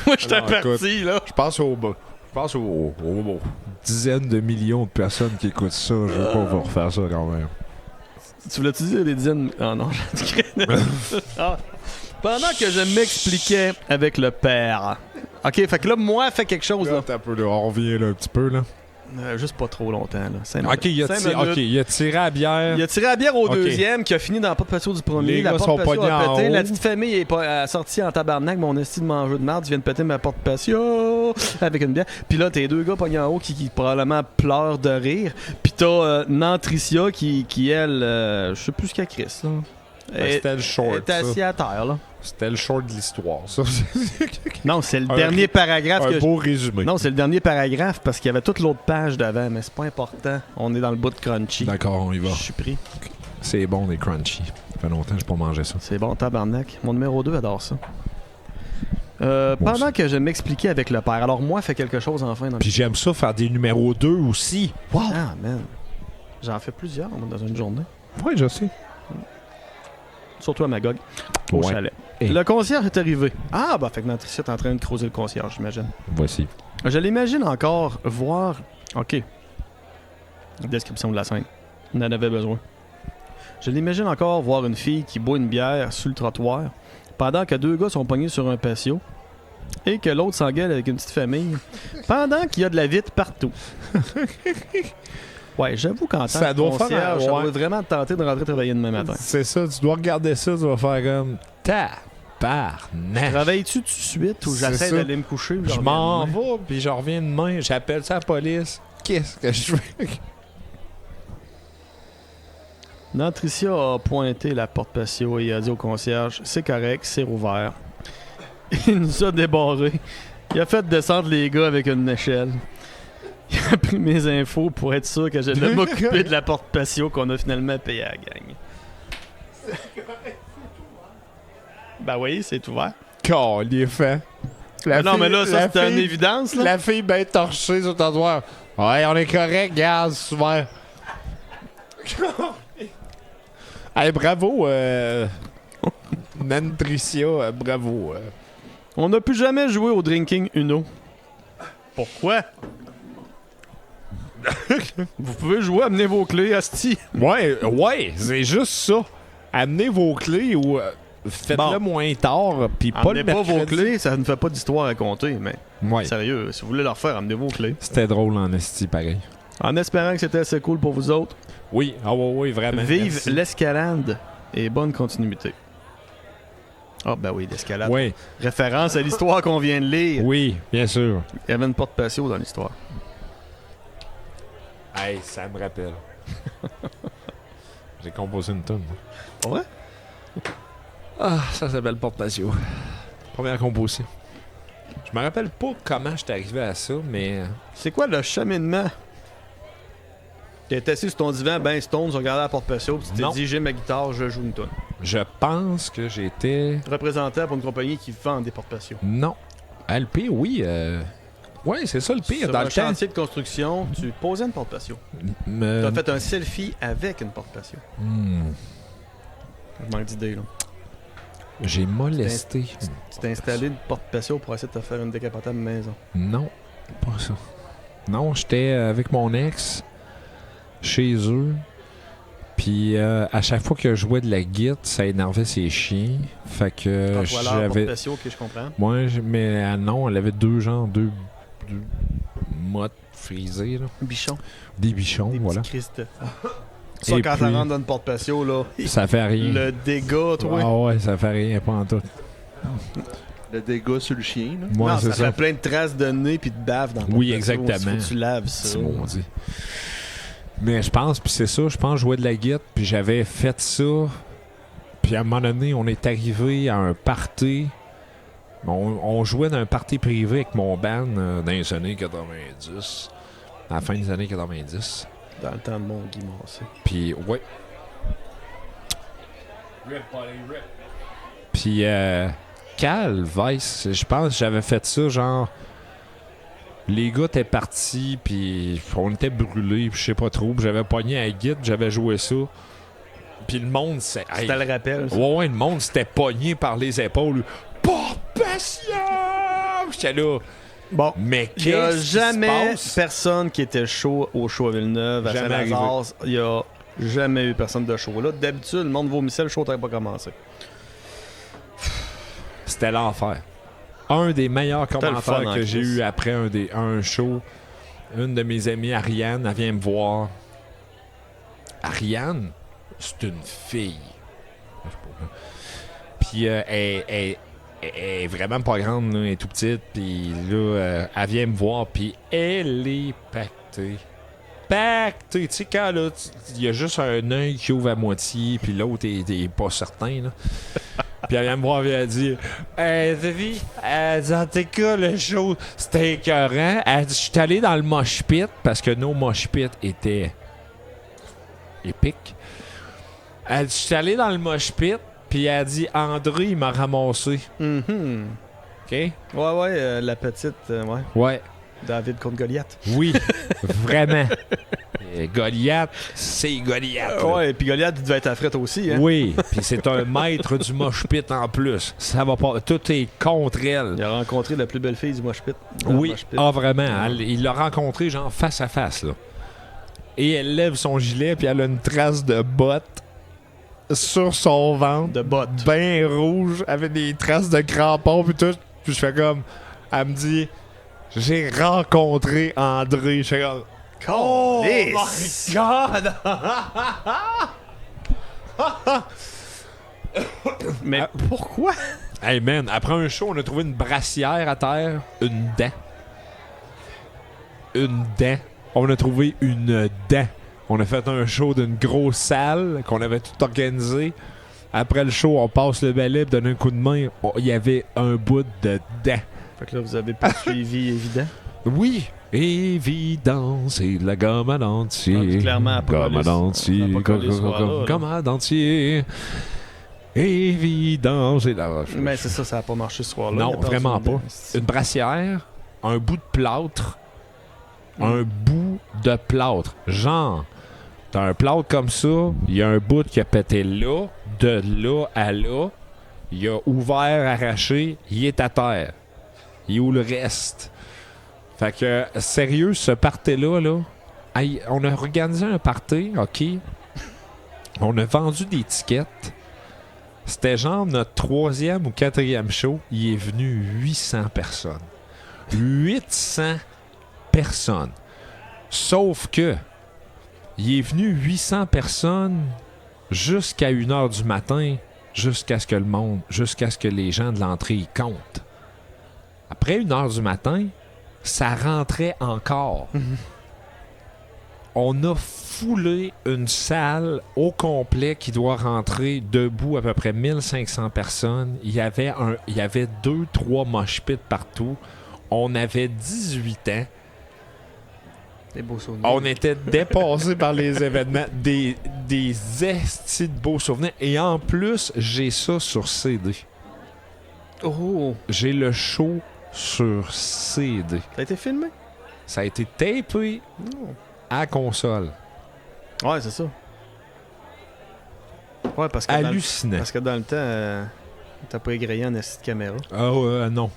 Moi, j'étais parti, là. Je pense aux dizaines de millions de personnes qui écoutent ça. Je veux pas refaire ça quand même. Tu voulais-tu dire des dizaines... Ah non, j'ai dit Pendant que je m'expliquais avec le père. OK, fait que là, moi, fait quelque chose, là. On revient là un petit peu, là. Juste pas trop longtemps, là. 5 OK, il a tiré à la bière. Il a tiré à la bière au deuxième, qui a fini dans la porte patio du premier. Les la gars porte sont patio pognés a en pété. haut. La petite famille est sortie en tabarnak. Mon esti de mangeux de marde, tu viens de péter ma porte patio avec une bière. Puis là, t'es 2 gars pognés en haut qui probablement pleurent de rire. Puis t'as Nantricia qui elle, je sais plus ce qu'elle crisse, là. C'était le short. Elle est assise à terre, là. C'était le short de l'histoire, ça. Non, c'est le dernier paragraphe. Un beau résumé. Non, c'est le dernier paragraphe parce qu'il y avait toute l'autre page d'avant, mais c'est pas important. On est dans le bout de crunchy. D'accord, on y va. Je suis pris. C'est bon, les crunchy. Ça fait longtemps que j'ai pas mangé ça. C'est bon, tabarnak. Mon numéro 2 adore ça. Pendant que je m'expliquais avec le père, alors moi, fais quelque chose enfin. Puis j'aime ça faire des numéros 2 aussi. Wow! Ah, man. J'en fais plusieurs dans une journée. Oui, je sais. Surtout à Magog, au chalet. Et... Le concierge est arrivé. Ah, bah, fait que Nantricia est en train de creuser le concierge, j'imagine. Voici. Je l'imagine encore voir... OK. Description de la scène. On en avait besoin. Je l'imagine encore voir une fille qui boit une bière sur le trottoir pendant que 2 gars sont pognés sur un patio et que l'autre s'engueule avec une petite famille pendant qu'il y a de la vitre partout. Ouais, j'avoue qu'en tant que concierge, ça doit vraiment te tenter de rentrer travailler demain matin. C'est ça, tu dois regarder ça, tu vas faire comme... Tabarnak! Travailles-tu tout de suite ou C'est j'essaie ça. d'aller me coucher? puis Je reviens m'en demain? vais, puis je reviens demain. J'appelle ça la police. Qu'est-ce que je fais? Nantricia a pointé la porte patio et a dit au concierge « C'est correct, c'est rouvert. » Il nous a débarrés. Il a fait descendre les gars avec une échelle. Il a pris mes infos pour être sûr que j'allais m'occuper de la porte patio qu'on a finalement payé à la gang. Ben oui, c'est ouvert. Calif, hein? La Non, fille- mais là, ça, la c'était une fille- évidence. Là. La fille bien torchée sur le trottoir. Ouais, on est correct, gaz, souvent. Hey, bravo, Nantricia, bravo. On n'a plus jamais joué au Drinking Uno. Pourquoi? Vous pouvez jouer, amenez vos clés, asti. Ouais, c'est juste ça. Amenez vos clés ou faites-le Bon. moins tard, puis pas le Amenez pas vos mercredi. clés, ça ne fait pas d'histoire à compter, mais Ouais. sérieux, si vous voulez leur faire, amenez vos clés. C'était drôle en esti, pareil. En espérant que c'était assez cool pour vous autres. Oui, oui, vraiment. Vive merci. l'escalade et bonne continuité. Ah, ben oui, l'escalade. Oui, Référence à l'histoire qu'on vient de lire. oui, bien sûr. Il y avait une porte patio dans l'histoire. Hey, ça me rappelle. J'ai composé une tonne. Ouais? Ah, ça s'appelle Porte Patio. Première composition. Je me rappelle pas comment j'étais arrivé à ça, mais C'est quoi le cheminement? T'es assis sur ton divan, ben stone, tu regardais la porte patio, puis tu Non. t'es dit, j'ai ma guitare, je joue une tonne. je pense que j'étais... Représentant pour une compagnie qui vend des porte patio. Non. Le pire, oui. Ouais, c'est ça le pire. Sur Dans un le temps, chantier de construction, tu posais une porte patio. me- T'as fait un selfie avec une porte patio. Hmm. Je manque d'idées, là. J'ai molesté. Tu t'es installé une porte patio pour essayer de te faire une décapotable maison. Non, pas ça. Non, j'étais avec mon ex chez eux. Puis à chaque fois que je jouais de la guitare, ça énervait ses chiens. Fait que Porte porte j'avais... patio, ok, je comprends. Moi, mais non, elle avait deux mottes frisées, là. Bichon. Des bichons, Des voilà. petits Christ. Ça, Et quand ça puis- rentre dans une porte patio, là, Ça fait rien. le dégât, toi. Ah ouais, ça fait rien, pas en tout. Le dégât sur le chien, là. Moi, non, c'est ça ça. fait plein de traces de nez puis de bave dans le Oui, porte patio. exactement. Faut que tu laves ça. C'est maudit. Mais je pense, puis c'est ça, je pense que je jouais de la guitare, puis j'avais fait ça. Puis à un moment donné, on est arrivé à un party. On jouait dans un party privé avec mon band dans les années 90. À la fin des années 90. Dans le temps de mon Guy Massé. Puis, ouais. Puis, Cal, Vice, je pense que j'avais fait ça, genre. Les gars étaient partis, puis on était brûlés, puis je sais pas trop. Puis j'avais pogné à la guitare, j'avais joué ça. Puis le monde, c'est. Tu te le rappelles? ça? Ouais, le monde s'était pogné par les épaules. Pas patient! J'étais là. Bon. Mais Il n'y a qu'est-ce qui jamais se passe? personne qui était chaud au show à Villeneuve, à Jamais Saint-Lazare. Il n'y a jamais eu personne de chaud. Là, d'habitude, le monde vomissait, le show n'avait pas commencé. C'était l'enfer. Un des meilleurs C'était le commentaires fun en que j'ai Christ. eu après un show. Une de mes amies, Ariane, elle vient me voir. Ariane, c'est une fille. Puis elle est vraiment pas grande, là, elle est tout petite. Puis là, elle vient me voir, puis elle est pactée. Pactée, tu sais, quand là, il y a juste un œil qui ouvre à moitié, puis l'autre est pas certain, là. Puis elle vient me voir et elle dit David, elle dit en tout cas, le show, c'était écœurant. Elle dit, je suis allé dans le mosh pit parce que nos mosh pits étaient épiques. Elle dit, je suis allé dans le mosh pit, puis elle dit André, il m'a ramassé. Mhm. OK? Ouais, la petite, ouais. Ouais. David contre Goliath. Oui, vraiment. Goliath, c'est Goliath. là. Ouais, puis Goliath, il devait être à frette aussi, hein? Oui, puis c'est un maître du mosh pit en plus. Ça va pas. Tout est contre elle. Il a rencontré la plus belle fille du mosh pit. Oui, vraiment. Il l'a rencontré genre face à face, là. Et elle lève son gilet, puis elle a une trace de botte sur son ventre. De botte. Ben rouge, avec des traces de crampons, puis tout. Puis je fais comme... Elle me dit... J'ai rencontré André. Je fais comme... Oh my God! Mais pourquoi? Hey man, après un show, on a trouvé une brassière à terre, une dent. Une dent. On a trouvé une dent. On a fait un show d'une grosse salle qu'on avait tout organisé. Après le show, on passe le balai, donne un coup de main. Il y avait un bout de dent. Fait que là, vous avez poursuivi, évident. Oui, évident, c'est de la gomme à dentier. Ah, clairement, à gomme à dentier. gomme Gomme à dentier. Évident, c'est la... Mais c'est ça, ça n'a pas marché ce soir-là. Non, vraiment pas. Une brassière, un bout de plâtre, un bout de plâtre. Genre, t'as un plâtre comme ça, il y a un bout qui a pété là, de là à là, il a ouvert, arraché, il est à terre. Il est où le reste? Fait que, sérieux, ce party-là, là, hey, on a organisé un party, OK? On a vendu des tickets. C'était genre notre 3e ou 4e show. Il est venu 800 personnes. 800 personnes. Sauf que, il est venu 800 personnes jusqu'à 1h du matin, jusqu'à ce que les gens de l'entrée comptent. Après 1h du matin, ça rentrait encore. On a foulé une salle au complet qui doit rentrer debout à peu près 1500 personnes. Il y avait 2-3 mosh pits partout. On avait 18 ans. Des beaux souvenirs. On était dépassés par les événements. Des estis de beaux souvenirs. Et en plus, j'ai ça sur CD. Oh! J'ai le show sur CD. Ça a été filmé? Ça a été tapé à console. Ouais, c'est ça. Ouais, parce que hallucinant. Parce que dans le temps, t'as pas égrayé en assis de caméra. Ah non.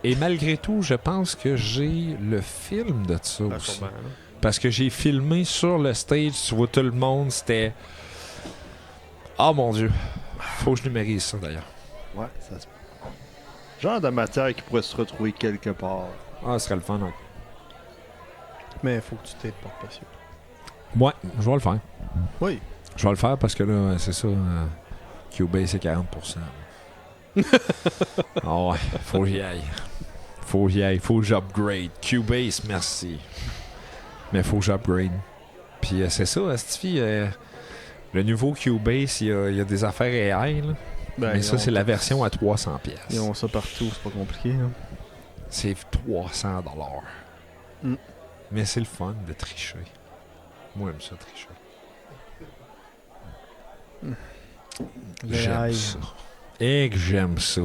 Et malgré tout, je pense que j'ai le film de ça aussi. Sûrement, là. Parce que j'ai filmé sur le stage, tu vois tout le monde, c'était... Oh mon Dieu. Faut que je numérise ça d'ailleurs. Ouais, ça se... Genre de matière qui pourrait se retrouver quelque part. Ah, ce serait le fun. Hein. Mais faut que tu t'aides par passion. Ouais, je vais le faire. Oui. Je vais le faire parce que là, c'est ça. Cubase, c'est 40%. Ah ouais, faut que j'y aille. Faut que j'upgrade. Cubase, merci. Mais faut que j'upgrade. Puis c'est ça, Stifi. Le nouveau Cubase, il y a des affaires AI, là. Ben, mais ça, c'est la version à 300$. Ils ont ça partout, c'est pas compliqué. Hein. C'est 300$. Mais c'est le fun de tricher. Moi, j'aime ça, tricher. J'aime ça. Et que j'aime ça.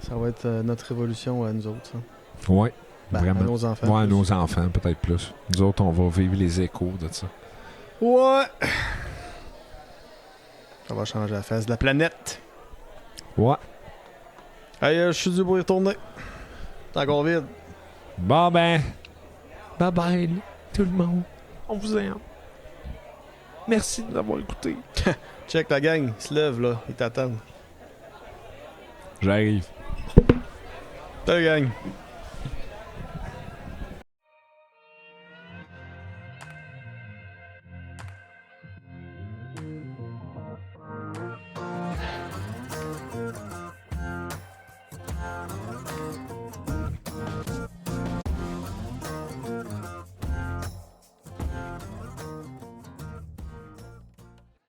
Ça va être notre révolution à nous autres, ça. Ouais, Ben, vraiment. à nos enfants. Ouais, à plus. nos enfants, peut-être plus. Nous autres, on va vivre les échos de ça. Ouais! Ça va changer la face de la planète. Ouais. Hey, je suis dû pour y retourner. C'est encore vide. Bon ben, bye bye tout le monde. On vous aime. Merci de nous avoir écoutés. Check la gang, ils se lèvent là, ils t'attendent. J'arrive. Salut gang!